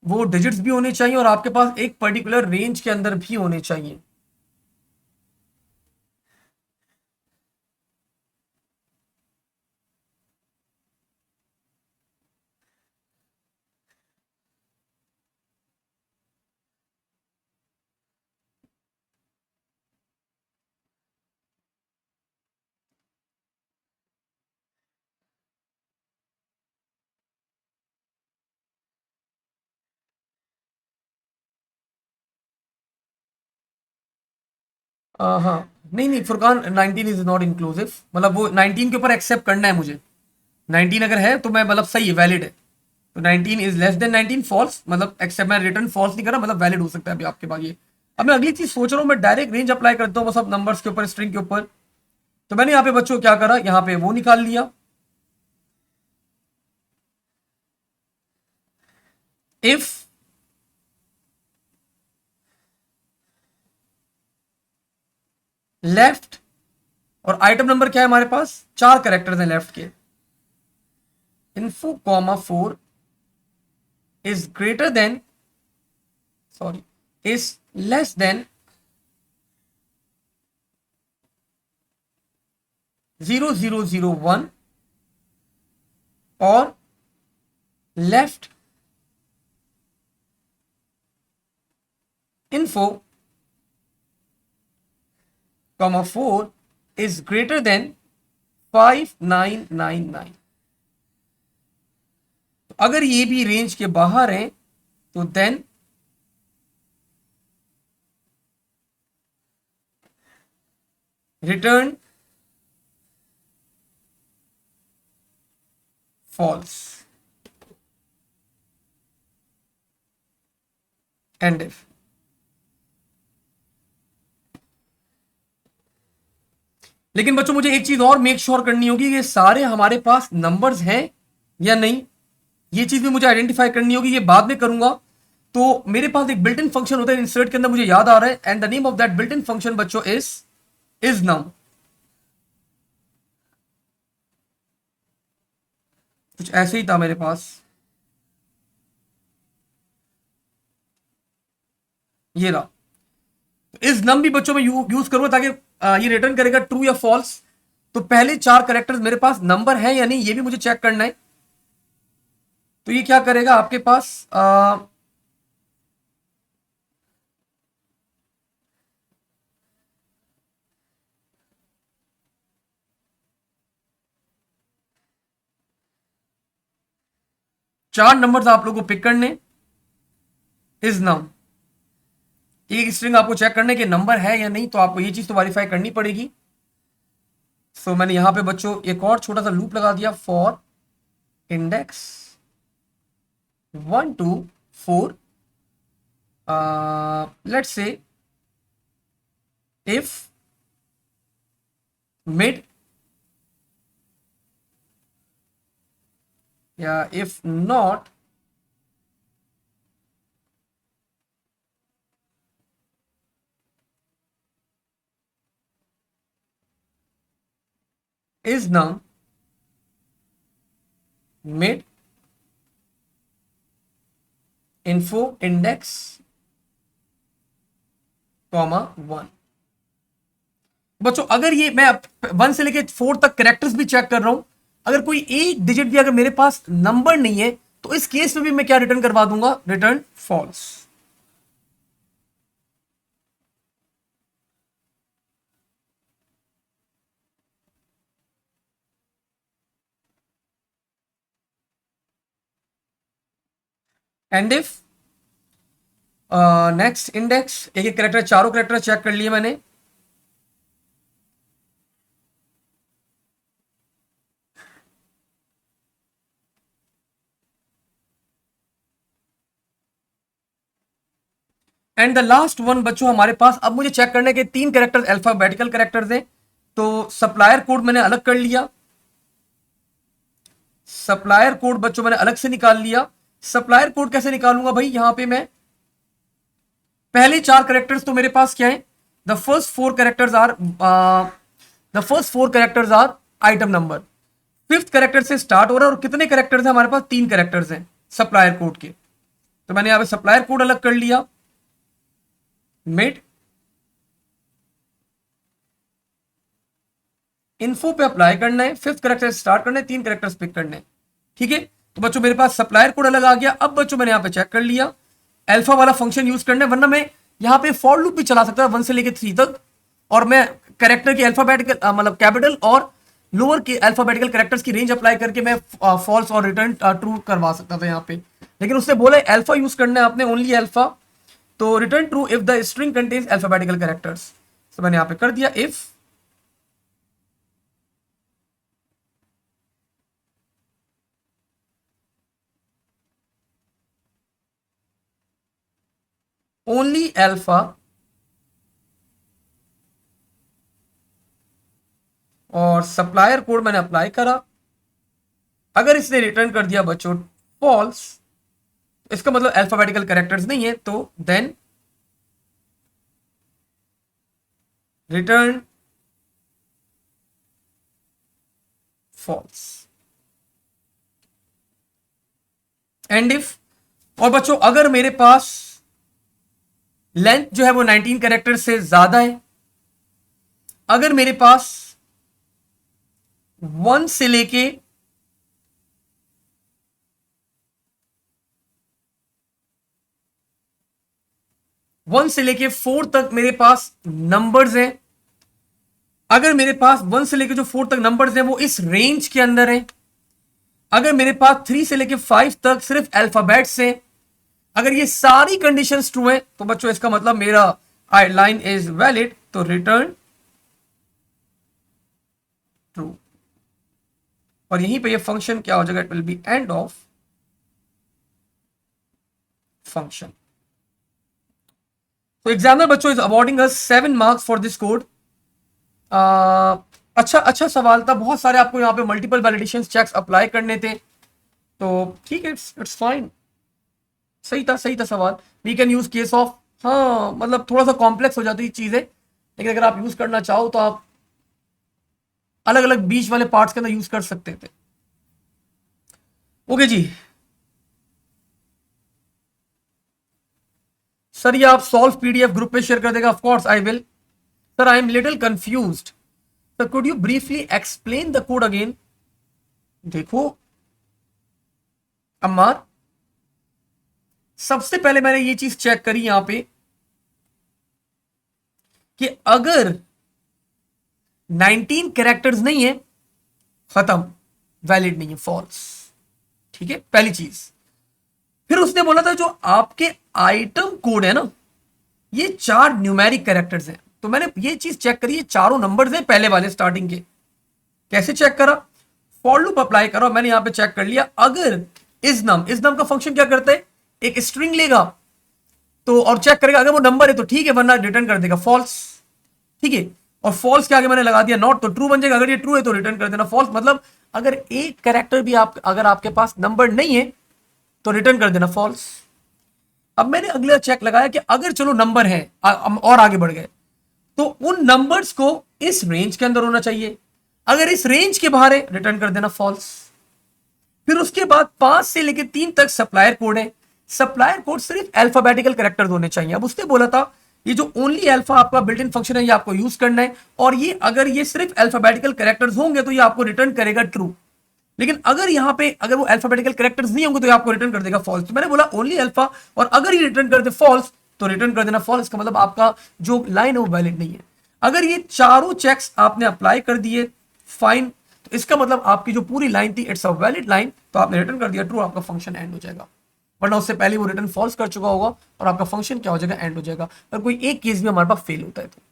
वो डिजिट्स भी होने चाहिए और आपके पास एक पर्टिकुलर रेंज के अंदर भी होने चाहिए। हाँ, नहीं नहीं फुरकान, 19 इज नॉट इंक्लूसिव, मतलब वो 19 के ऊपर एक्सेप्ट करना है मुझे। 19 अगर है तो मैं मतलब सही है, वैलिड है। तो 19 इज लेस देन 19 फॉल्स, मतलब एक्सेप्ट, मैं रिटर्न फॉल्स नहीं करा, मतलब वैलिड हो सकता है अभी आपके पास ये। अब मैं अगली चीज सोच रहा हूँ, मैं डायरेक्ट रेंज अप्लाई करता हूँ बस अब नंबर्स के ऊपर, स्ट्रिंग के ऊपर। तो मैंने यहाँ पे बच्चों क्या करा, यहाँ पे वो निकाल लिया। इफ लेफ्ट, और आइटम नंबर क्या है हमारे पास, 4 कैरेक्टर्स हैं लेफ्ट के। Info comma 4 is greater then, sorry, is less than 0001, और left info comma 4 is greater then 5999। तो अगर ये भी रेंज के बाहर है तो then return false. And if, लेकिन बच्चों मुझे एक चीज और मेक श्योर करनी होगी, ये सारे हमारे पास नंबर्स हैं या नहीं, ये चीज भी मुझे आइडेंटिफाई करनी होगी, ये बाद में करूंगा। तो मेरे पास एक बिल्ट इन फंक्शन होता है इंसर्ट के अंदर, मुझे याद आ रहा है, and the name of that built in function बच्चों इज नम। कुछ ऐसे ही था मेरे पास, ये रहा। इस नम भी बच्चों में यूज करूंगा ताकि ये रिटर्न करेगा ट्रू या फॉल्स। तो पहले 4 कैरेक्टर्स मेरे पास नंबर है या नहीं, ये भी मुझे चेक करना है। तो ये क्या करेगा आपके पास, 4 नंबर्स आप लोगों को पिक करने, इज नम, एक स्ट्रिंग आपको चेक करने के नंबर है या नहीं, तो आपको ये चीज तो वेरीफाई करनी पड़ेगी। सो मैंने यहां पे बच्चों एक और छोटा सा लूप लगा दिया, for index 1 to 4, let's say if mid, या if not is num mid info index comma 1। बच्चों अगर ये मैं 1 से लेके 4 तक कैरेक्टर्स भी चेक कर रहा हूं, अगर कोई एक डिजिट भी अगर मेरे पास नंबर नहीं है तो इस केस में भी मैं क्या रिटर्न करवा दूंगा, return false. And if next index, एक एक कैरेक्टर, चारों कैरेक्टर चेक कर लिए मैंने। एंड द लास्ट वन बच्चों हमारे पास, अब मुझे चेक करने के 3 कैरेक्टर्स अल्फाबेटिकल कैरेक्टर्स हैं, तो सप्लायर कोड मैंने अलग कर लिया। सप्लायर कोड बच्चों मैंने अलग से निकाल लिया। सप्लायर कोड कैसे निकालूंगा भाई, यहां पे मैं पहले 4 कैरेक्टर्स तो मेरे पास क्या है, the first 4 characters are item number. 5th character से स्टार्ट हो रहा है और कितने कैरेक्टर्स हैं हमारे पास, 3 कैरेक्टर्स हैं सप्लायर कोड के, तो मैंने यहां पे सप्लायर कोड अलग कर लिया। मिड इन्फो पे अप्लाई करना है, 5th कैरेक्टर से स्टार्ट करना है, 3 कैरेक्टर्स पिक करने हैं, ठीक है। तो बच्चों मेरे पास सप्लायर कोड अलग आ गया। अब बच्चों मैंने यहां पे चेक कर लिया, अल्फा वाला फंक्शन यूज करना है, वरना मैं यहां पे फॉर लूप भी चला सकता है 1 से लेके 3 तक, और मैं कैरेक्टर की अल्फाबेटिकल मतलब कैपिटल और लोअर के अल्फाबेटिकल कैरेक्टर्स की रेंज अप्लाई करके मैं फॉल्स और रिटर्न ट्रू करवा सकता था यहाँ पे, लेकिन उसने बोला अल्फा यूज करना है आपने, ओनली अल्फा, तो return true if the string contains alphabetical characters. तो मैंने यहाँ पे कर दिया इफ ओनली अल्फा और सप्लायर कोड मैंने अप्लाई करा। अगर इसने रिटर्न कर दिया बच्चों फॉल्स, इसका मतलब अल्फाबेटिकल कैरेक्टर्स नहीं है, तो then return false. And if, और बच्चों अगर मेरे पास लेंथ जो है वो 19 कैरेक्टर से ज्यादा है, अगर मेरे पास 1 से लेके 4 तक मेरे पास नंबर्स हैं, अगर मेरे पास 1 से लेके जो 4 तक नंबर्स हैं वो इस रेंज के अंदर है, अगर मेरे पास 3 से लेके 5 तक सिर्फ अल्फाबेट्स हैं, अगर ये सारी कंडीशंस ट्रू हैं, तो बच्चों इसका मतलब मेरा लाइन इज वैलिड, तो रिटर्न ट्रू। और यहीं पे ये फंक्शन क्या हो जाएगा, it will be end of function. तो एग्जामिनर बच्चों is awarding us 7 marks for this code. अच्छा सवाल था, बहुत सारे आपको यहाँ पे मल्टीपल वैलिडेशन चेक्स अप्लाई करने थे, तो ठीक है, इट्स फाइन, सही था सवाल। We can use case of, हाँ मतलब थोड़ा सा कॉम्प्लेक्स हो जाती है चीजें, लेकिन अगर आप यूज करना चाहो तो आप अलग अलग बीच वाले पार्ट्स के अंदर यूज कर सकते थे। ओके जी सर, ये आप सॉल्व पीडीएफ ग्रुप पे शेयर कर देगा? Of course I will. Sir I am little confused, sir could you briefly explain the code again? देखो अम्मार, सबसे पहले मैंने ये चीज चेक करी यहां पे कि अगर 19 कैरेक्टर्स नहीं है, खत्म, वैलिड नहीं है, फॉल्स, ठीक है, पहली चीज। फिर उसने बोला था जो आपके आइटम कोड है ना, ये 4 न्यूमेरिक कैरेक्टर्स हैं, तो मैंने ये चीज चेक करी, ये चारों नंबर्स हैं पहले वाले स्टार्टिंग के। कैसे चेक करा? फॉर लूप अप्लाई करो, मैंने यहां पे चेक कर लिया। अगर इज नम का फंक्शन क्या करता है, एक स्ट्रिंग लेगा तो और चेक करेगा, अगर वो नंबर है तो ठीक है, वरना रिटर्न कर देगा फॉल्स, ठीक है। और फॉल्स के आगे मैंने लगा दिया नॉट, तो ट्रू बन जाएगा, अगर ये ट्रू है तो रिटर्न कर देना फॉल्स। मतलब अगर एक कैरेक्टर भी अगर आपके पास नंबर नहीं है तो रिटर्न कर देना फॉल्स। अब मैंने अगला चेक लगाया कि अगर चलो नंबर है और आगे बढ़ गए, तो उन नंबर्स को इस रेंज के अंदर होना चाहिए, अगर इस रेंज के बाहर है रिटर्न कर देना फॉल्स। फिर उसके बाद 5 से लेकर 3 तक सप्लायर कोड है। सप्लायर कोड सिर्फ अल्फाबेटिकल कैरेक्टर्स होने चाहिए। अब उसने बोला था ये जो ओनली अल्फा आपका बिल्ट इन फंक्शन है ये आपको यूज करना है, और ये अगर ये सिर्फ अल्फाबेटिकल कैरेक्टर्स होंगे तो ये आपको रिटर्न करेगा ट्रू। लेकिन अगर यहाँ पे अगर वो अल्फाबेटिकल कैरेक्टर्स नहीं होंगे तो ये आपको रिटर्न कर देगा फॉल्स। तो मैंने बोला ओनली अल्फा, और अगर ये रिटर्न कर दे फॉल्स तो रिटर्न कर देना फॉल्स। इसका मतलब आपका जो लाइन है वो वैलिड नहीं है। अगर ये चारों चेक्स आपने अप्लाई कर दिए फाइन, तो इसका मतलब आपकी जो पूरी लाइन थी इट्स अ वैलिड लाइन, तो आपने रिटर्न कर दिया ट्रू, आपका फंक्शन एंड हो जाएगा। वरना उससे पहले वो रिटर्न फॉल्स कर चुका होगा और आपका फंक्शन क्या हो जाएगा, एंड हो जाएगा। अगर कोई एक केस भी हमारे पास फेल होता है तो।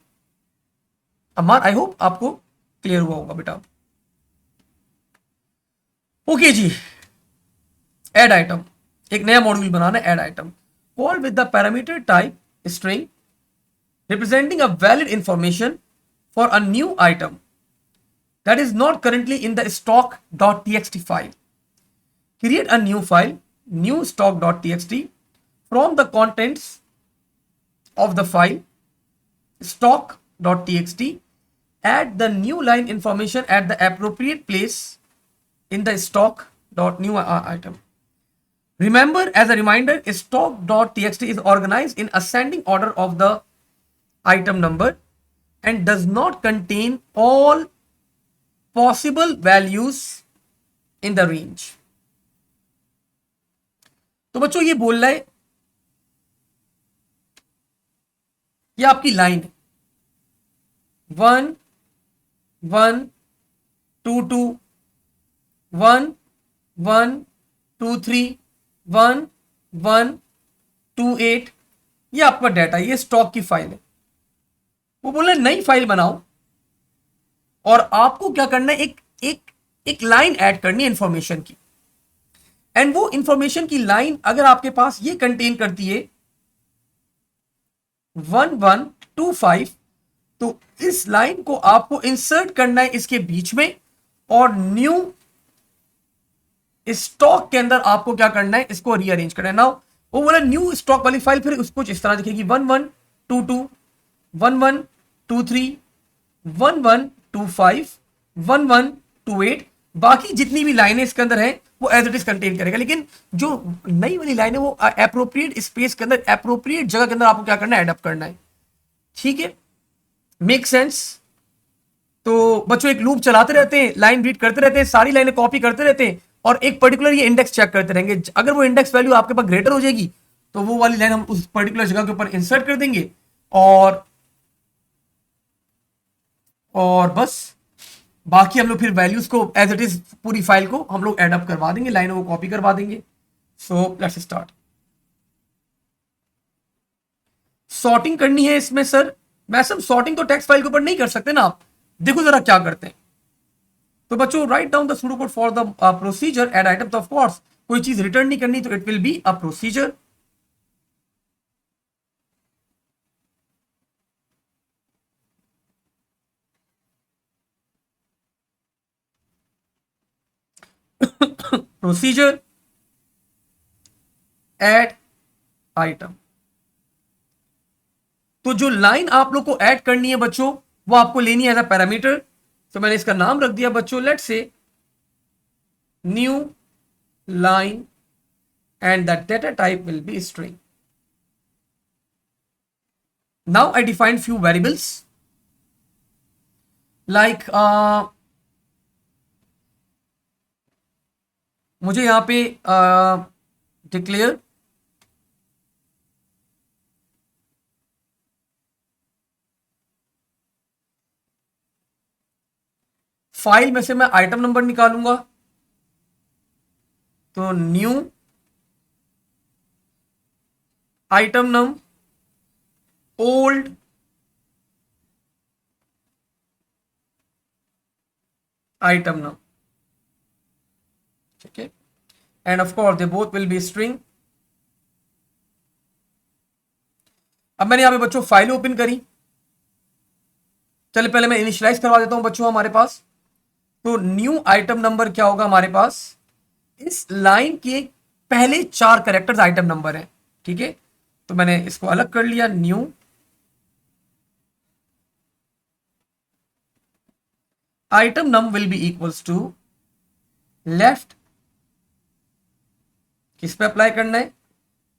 अमान आई होप आपको क्लियर हुआ होगा बेटा। ओके जी, ऐड आइटम, एक नया मॉड्यूल बनाना है add item. Call with the parameter type string representing a valid information for a new item that is not currently in the stock.txt file. Create a new file, new stock.txt, from the contents of the file stock.txt. Add the new line information at the appropriate place in the stock.new item. Remember, as a reminder, stock.txt is organized in ascending order of the item number and does not contain all possible values in the range. तो बच्चों ये बोल रहा है, ये आपकी line है 1 1 2 2 1 1 2 3 1 1 2 8, ये आपका डाटा, ये स्टॉक की फाइल है। वो बोले नई फाइल बनाओ और आपको क्या करना है, एक एक एक लाइन ऐड करनी है इंफॉर्मेशन की। एंड वो इंफॉर्मेशन की लाइन अगर आपके पास ये कंटेन करती है 1125, तो इस लाइन को आपको इंसर्ट करना है इसके बीच में, और न्यू स्टॉक के अंदर आपको क्या करना है, इसको रीअरेंज करना है। नाउ वो बोला न्यू स्टॉक वाली फाइल फिर उसको इस तरह दिखेगी 1122 1123 1125 1128। बाकी जितनी भी लाइनें इसके अंदर है वो एज इट इज कंटेन करेगा, लेकिन जो नई वाली लाइन है वो एप्रोप्रिएट स्पेस के अंदर, एप्रोप्रिएट जगह के अंदर आपको क्या करना है, एडअप करना है। ठीक है, मेक सेंस। तो बच्चों एक लूप चलाते रहते हैं, लाइन रीड करते रहते हैं, सारी लाइनें कॉपी करते रहते हैं, और एक पर्टिकुलर ये इंडेक्स चेक करते रहेंगे। अगर वो इंडेक्स वैल्यू आपके पास ग्रेटर हो जाएगी तो वो वाली लाइन हम उस पर्टिकुलर जगह के ऊपर इंसर्ट कर देंगे, और बस बाकी हम लोग फिर वैल्यूज को एज इट इज पूरी फाइल को हम लोग एड अप करवा देंगे, लाइनों को कॉपी करवा देंगे। सो लेट्स स्टार्ट। सॉर्टिंग करनी है इसमें सर, मैं सब सॉर्टिंग तो टेक्स्ट फाइल के ऊपर नहीं कर सकते ना। आप देखो जरा क्या करते हैं। तो बच्चों right down the pseudo code for the procedure add item. तो ऑफ कोर्स कोई चीज रिटर्न नहीं करनी तो it will be a procedure. Procedure add item. तो जो लाइन आप लोग को ऐड करनी है बच्चों वो आपको लेनी है एज अ पैरामीटर। तो मैंने इसका नाम रख दिया बच्चों, let's say new line and the data type will be string. Now I define few variables like मुझे यहां पे डिक्लेयर फाइल में से मैं आइटम नंबर निकालूंगा, तो न्यू आइटम नम ओल्ड आइटम नम। ठीक है, end of course they both will be string. अब मैंने यहां पे बच्चों फाइल ओपन करी। चलिए पहले मैं इनिशियलाइज करवा देता हूं बच्चों हमारे पास। तो न्यू आइटम नंबर क्या होगा हमारे पास, इस लाइन के पहले 4 कैरेक्टर्स आइटम नंबर है। ठीक है, तो मैंने इसको अलग कर लिया, new item num will be equals to left, किस पे अप्लाई करना है,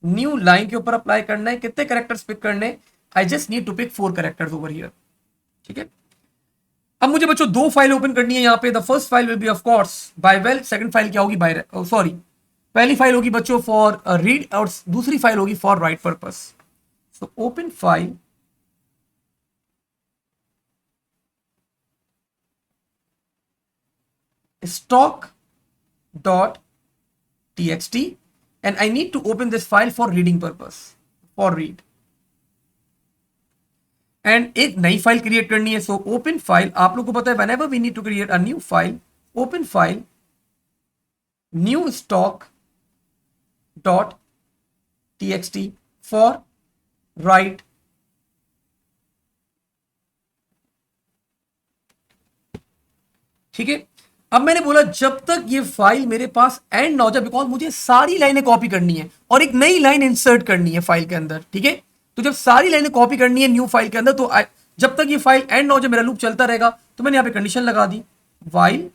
न्यू लाइन के ऊपर अप्लाई करना है। कितने कैरेक्टर्स पिक करने, I just need to pick 4 characters over here. ठीक है, अब मुझे बच्चों दो फाइल ओपन करनी है यहाँ पे। The first file will be of course by well, second file क्या होगी बाय, सॉरी पहली फाइल होगी बच्चों फॉर रीड और दूसरी फाइल होगी for right purpose. So open file stock dot txt and I need to open this file for reading purpose, for read, and एक नई फाइल क्रिएट करनी है। सो ओपन फाइल, आप लोग को पता है whenever we need to create a new file, open file new stock dot txt for write। ठीक है, अब मैंने बोला जब तक ये फाइल मेरे पास एंड ना हो जाए, बिकॉज मुझे सारी लाइनें कॉपी करनी है और एक नई लाइन इंसर्ट करनी है फाइल के अंदर। ठीक है, तो जब सारी लाइनें कॉपी करनी है न्यू फाइल के अंदर, तो जब तक ये फाइल एंड ना हो जाए मेरा लूप चलता रहेगा। तो मैंने यहां पे कंडीशन लगा दी, while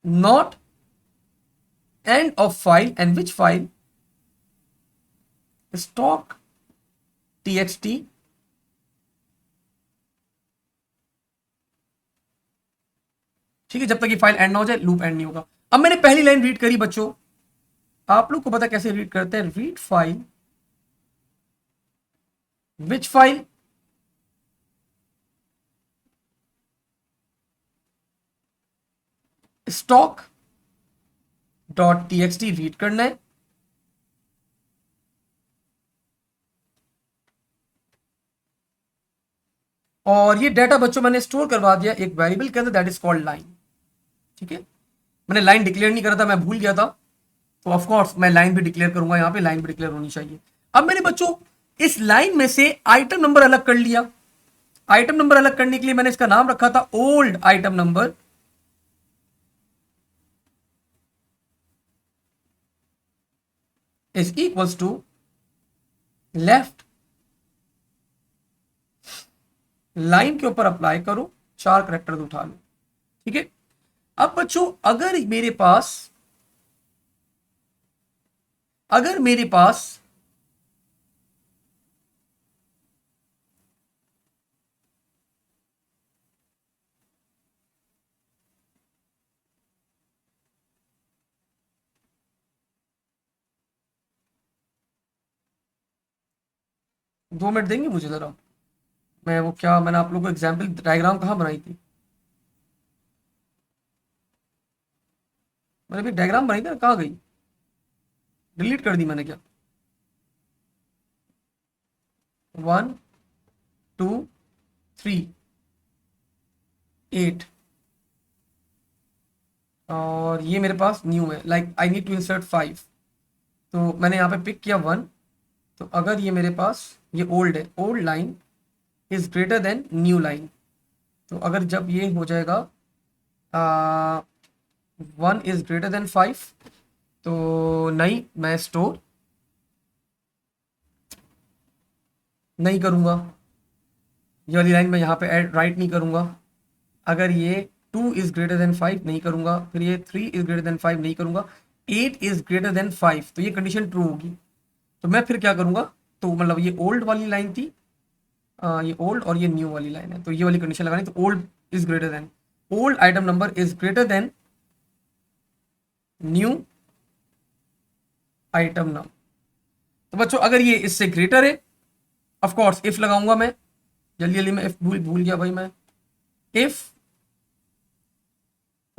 not end of file and which file, stock txt ठीक है, जब तक ये फाइल एंड ना हो जाए लूप एंड नहीं होगा। अब मैंने पहली लाइन रीड करी बच्चों, आप लोग को पता कैसे रीड करते हैं, read file which file, stock dot TXT read करना है, और ये डाटा बच्चों मैंने स्टोर करवा दिया एक वेरिएबल के अंदर, दैट इज कॉल्ड लाइन। ठीक है, मैंने लाइन डिक्लेयर नहीं करा था, मैं भूल गया था, तो ऑफ कोर्स मैं लाइन भी डिक्लेयर करूंगा, यहां पे लाइन भी डिक्लेयर होनी चाहिए। अब मैंने बच्चों इस लाइन में से आइटम नंबर अलग कर लिया। आइटम नंबर अलग करने के लिए मैंने इसका नाम रखा था old item number, is equals to left, line के ऊपर अप्लाई करो, 4 कैरेक्टर्स उठा लो। ठीक है, अब बच्चों अगर मेरे पास 2 मिनट देंगे मुझे जरा, मैं वो क्या, मैंने आप लोगों को एग्जाम्पल डायग्राम कहाँ बनाई थी, मैंने भी डायग्राम बनाई थी ना, कहाँ गई, डिलीट कर दी मैंने क्या, 1 2 3 8, और ये मेरे पास न्यू है, like I need to insert 5, तो मैंने यहाँ पे पिक किया 1। तो अगर ये मेरे पास ये ओल्ड है, old line is greater then new line, तो अगर जब ये हो जाएगा 1 इज ग्रेटर देन 5, तो नहीं, मैं स्टोर नहीं करूंगा, ये वाली लाइन मैं यहाँ पे ऐड राइट नहीं करूंगा। अगर ये 2 इज ग्रेटर देन 5 नहीं करूंगा, फिर ये 3 इज ग्रेटर देन 5 नहीं करूंगा, 8 इज ग्रेटर देन 5, तो ये कंडीशन ट्रू होगी। तो मैं फिर क्या करूंगा, तो मतलब ये ओल्ड वाली लाइन थी, ये ओल्ड और ये न्यू वाली लाइन है, तो ये वाली कंडीशन लगानी, तो old is greater then, old item number is greater then new item number. तो बच्चों अगर ये इससे ग्रेटर है, ऑफ कोर्स इफ लगाऊंगा मैं, जल्दी जल्दी में इफ भूल गया भाई मैं, if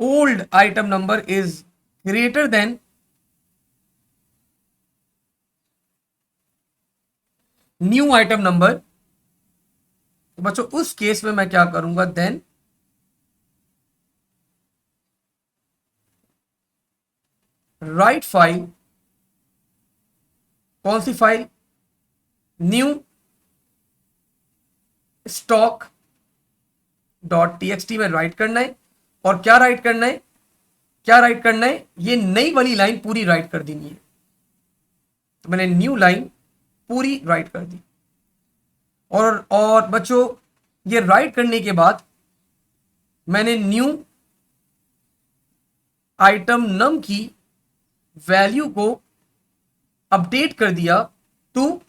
old item number is greater then new item number, तो बच्चों उस केस में मैं क्या करूंगा, देन राइट फाइल, कौन सी file, new stock dot TXT में राइट करना है, और क्या राइट करना है, क्या राइट करना है, ये नई वाली लाइन पूरी राइट कर देनी है। तो मैंने न्यू लाइन पूरी राइट कर दी, और बच्चों ये राइट करने के बाद मैंने न्यू आइटम नम की वैल्यू को अपडेट कर दिया टू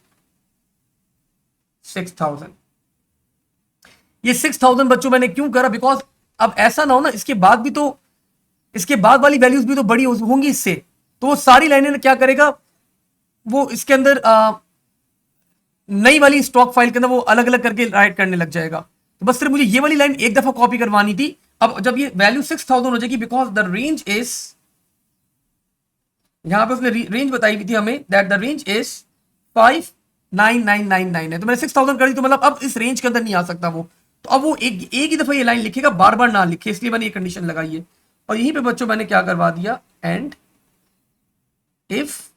6000। ये 6000 बच्चों मैंने क्यों करा, बिकॉज अब ऐसा ना हो ना इसके बाद भी, तो इसके बाद वाली वैल्यूज भी तो बड़ी होंगी इससे, तो वो सारी लाइनें क्या करेगा, वो इसके अंदर नई वाली स्टॉक फाइल के अंदर वो अलग अलग करके राइट करने लग जाएगा। तो बस सिर्फ मुझे ये वाली लाइन एक दफा कॉपी करवानी थी। अब जब ये वैल्यू 6000 हो जाएगी, बिकॉज द रेंज इज, यहां पे उसने रेंज बताई हुई थी हमें, दैट द रेंज इज 59999 है, तो मैंने 6000 कर दी, तो मतलब अब इस रेंज के अंदर नहीं आ सकता वो। तो अब वो एक ही दफा ये लाइन लिखेगा, बार बार ना लिखे, इसलिए मैंने ये कंडीशन लगाई है। और यहीं पे बच्चों मैंने क्या करवा दिया, एंड इफ,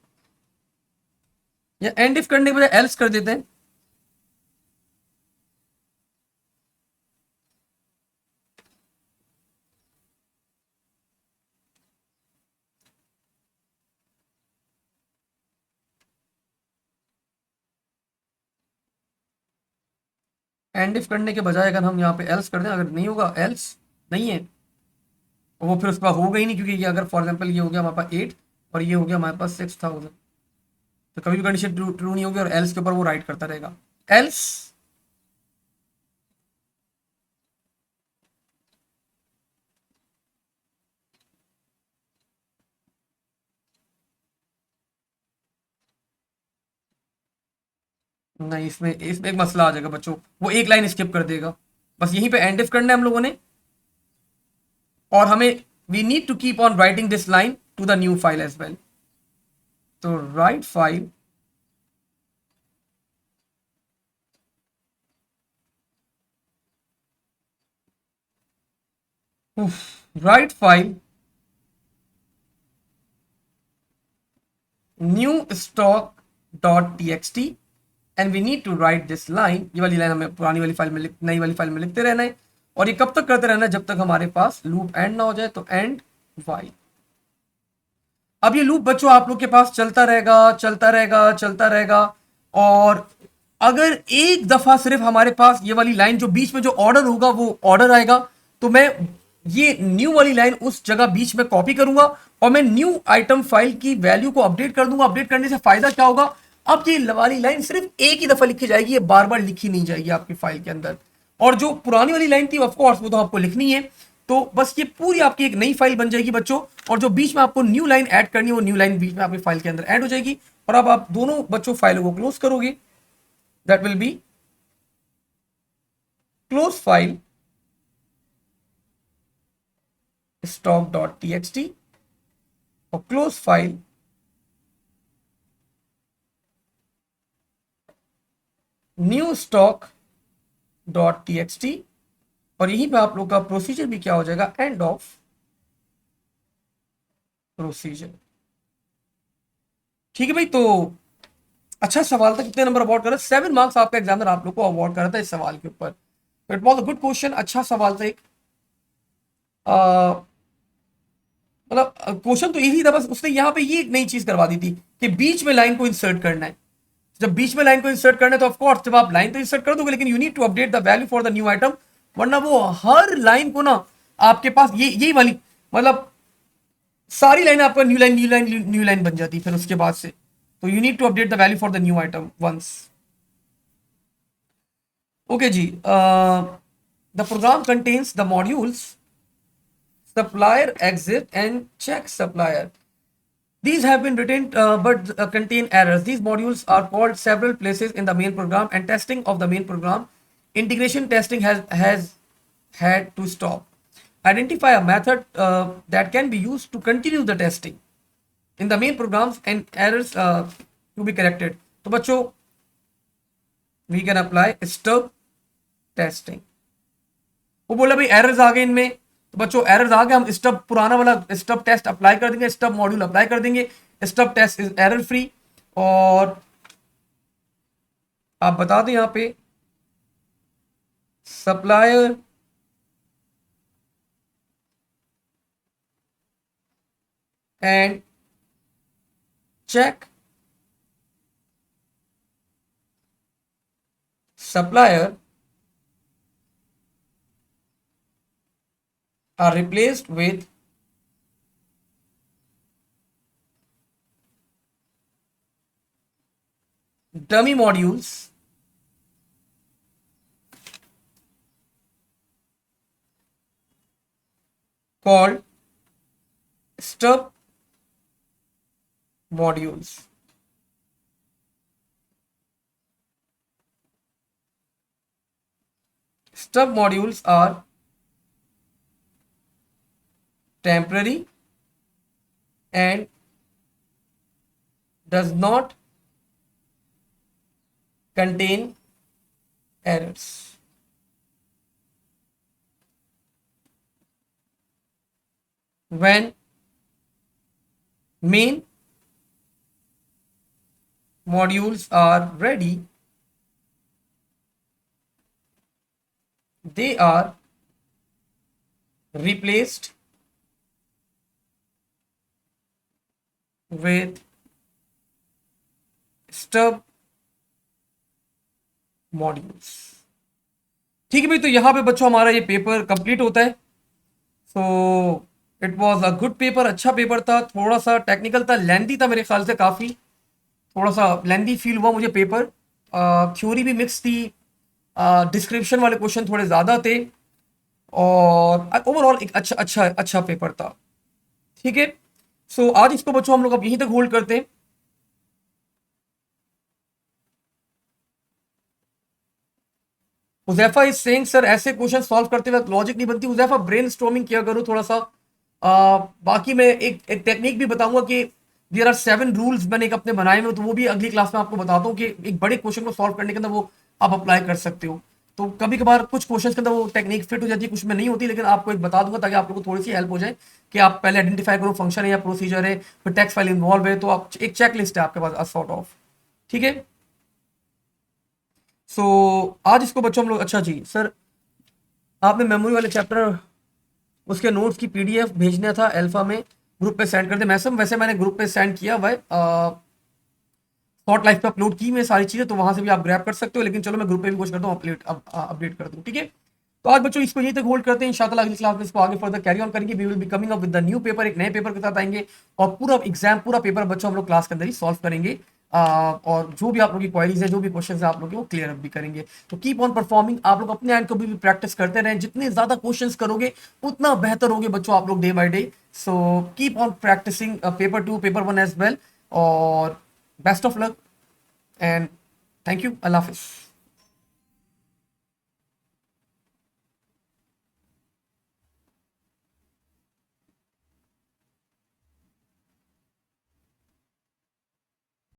या एंड इफ करने के बजाय एल्स कर देते हैं। एंड इफ करने के बजाय अगर हम यहाँ पे एल्स कर दें, अगर नहीं होगा, एल्स नहीं है, तो वो फिर उसका होगा ही नहीं, क्योंकि ये अगर फॉर एग्जाम्पल ये हो गया हमारे पास 8 और ये हो गया हमारे पास 6000, तो कभी भी कंडीशन ट्रू नहीं होगी और एल्स के ऊपर वो राइट करता रहेगा। एल्स नहीं, इसमें इसमें एक मसला आ जाएगा बच्चों, वो एक लाइन स्किप कर देगा। बस यहीं पे एंड इफ करना है हम लोगों ने, और हमें we need to keep on writing this line to the new file as well. तो write file write file new stock dot T and we need to write this line. ये वाली लाइन हमें पुरानी वाली फाइल में नई वाली file में लिखते रहना है, और ये कब तक करते रहना है, जब तक हमारे पास लूप एंड ना हो जाए। तो एंड वाइल, अब ये लूप बच्चों आप लोग के पास चलता रहेगा, चलता रहेगा, चलता रहेगा। और अगर एक दफा सिर्फ हमारे पास ये वाली लाइन, जो बीच में जो ऑर्डर होगा वो ऑर्डर आएगा, तो मैं ये न्यू वाली लाइन उस जगह बीच में कॉपी करूंगा, और मैं न्यू आइटम फाइल की वैल्यू को अपडेट कर दूंगा। अपडेट करने से फायदा क्या होगा, अब ये वाली लाइन सिर्फ एक ही दफा लिखी जाएगी, ये बार बार लिखी नहीं जाएगी आपकी फाइल के अंदर। और जो पुरानी वाली लाइन थी ऑफकोर्स वो तो आपको लिखनी है। तो बस ये पूरी आपकी एक नई फाइल बन जाएगी बच्चों, और जो बीच में आपको न्यू लाइन ऐड करनी है, वो न्यू लाइन बीच में आपकी फाइल के अंदर ऐड हो जाएगी। और अब आप दोनों बच्चों फाइलों को क्लोज करोगे, that will be close file stock.txt और क्लोज फाइल न्यू stock.txt। और यहीं पे आप लोग का प्रोसीजर भी क्या हो जाएगा, एंड ऑफ प्रोसीजर। ठीक है भाई, तो अच्छा सवाल था। कितने नंबर अवार्ड कर रहा है, 7 मार्क्स आपका एग्जामिनर आप लोग को अवार्ड कर रहा था इस सवाल के ऊपर। It was a good question, अच्छा सवाल था एक। मतलब क्वेश्चन तो इजी था, बस उसने यहाँ पे ये एक नई चीज करवा दी थी कि बीच में लाइन को इंसर्ट करना है। जब बीच में लाइन को इंसर्ट करना है, तो ऑफकोर्स जब आप लाइन तो इंसर्ट कर दोगे, लेकिन you need to update the value for the new item, वरना वो हर लाइन को ना आपके पास ये यही वाली, मतलब सारी लाइन आपका new line new line new line बन जाती फिर उसके बाद से। तो you need to update the value for the new item once. Okay जी, the program contains the modules supplier exit and check supplier. These have been written but contain errors. These modules are called several places in the main program, and testing of the main program integration testing has had to stop. Identify a method that can be used to continue the testing in the main programs and errors to be corrected. तो बच्चों we can apply stub testing. वो बोला भाई errors आ गए इनमें, तो बच्चों errors आ गए, हम स्टब पुराना वाला स्टब टेस्ट अप्लाई कर देंगे, स्टब मॉड्यूल अप्लाई कर देंगे। Stub test is error free. और आप बता दें यहाँ पे supplier and check supplier are replaced with dummy modules called stub modules. Stub modules are temporary and does not contain errors. When main modules are ready, they are replaced with stub modules. ठीक है भाई, तो यहाँ पे बच्चों हमारा ये paper complete होता है. So it was a good paper, अच्छा पेपर था, थोड़ा सा टेक्निकल था, लेंदी था मेरे ख्याल से काफ़ी, थोड़ा सा लेंदी फील हुआ मुझे पेपर. थ्योरी भी मिक्स थी, डिस्क्रिप्शन वाले क्वेश्चन थोड़े ज़्यादा थे, और ओवरऑल एक अच्छा अच्छा अच्छा पेपर था. ठीक है, सो आज इसको बच्चों हम लोग अब यहीं तक होल्ड करते हैं. उजैफा इज सेइंग सर ऐसे क्वेश्चन सॉल्व करते वक्त लॉजिक नहीं बनती. उजैफा ब्रेनस्टॉर्मिंग किया करो थोड़ा सा. बाकी मैं एक टेक्निक भी बताऊंगा कि देयर आर 7 रूल्स मैंने एक अपने बनाए हुए, तो वो भी अगली क्लास में आपको बताता हूँ कि एक बड़े क्वेश्चन को सॉल्व करने के अंदर वो आप अप्लाई कर सकते हो. तो कभी कभार कुछ क्वेश्चन के अंदर वो टेक्निक फिट हो जाती है, कुछ में नहीं होती, लेकिन आपको एक बता दूंगा ताकि आप लोगों को थोड़ी सी हेल्प हो जाए कि आप पहले आइडेंटिफाई करो फंक्शन है या प्रोसीजर है, फिर टेक्स्ट फाइल इन्वॉल्व है, तो आप एक चेक लिस्ट है आपके पास सॉर्ट ऑफ. ठीक है, सो आज इसको बच्चों हम लोग. अच्छा जी सर, आपने मेमोरी वाले चैप्टर उसके नोट्स की पीडीएफ भेजना था अल्फा में, ग्रुप पे सेंड कर दे. वैसे मैंने ग्रुप पे सेंड किया हुआ है, शॉर्ट लाइफ पे अपलोड की मैं सारी चीज़ें, तो वहां से भी आप ग्रैब कर सकते हो, लेकिन चलो मैं ग्रुप पे भी कुछ करता हूँ, अपडेट कर दूँ. ठीक है, तो आज बच्चों इसको यहीं तक होल्ड करते हैं. इंशाल्लाह अगली क्लास में इसको आगे फर्दर कैरी ऑन करेंगे. We will be coming up with the new paper, एक नए पेपर के साथ आएंगे, और पूरा एग्जाम पूरा पेपर बच्चों हम लोग क्लास के अंदर ही सॉल्व करेंगे. और जो भी आप लोगों की क्वारीज है, जो भी क्वेश्चन है आप लोग वो क्लियर अप भी करेंगे. तो कीप ऑन परफॉर्मिंग, आप लोग अपने एंड को भी प्रैक्टिस करते रहें. जितने ज्यादा क्वेश्चंस करोगे उतना बेहतर होगे बच्चों आप लोग day by day. So keep on practising paper 2 paper 1 as well, और best of luck and thank you. अल्लाह हाफिज.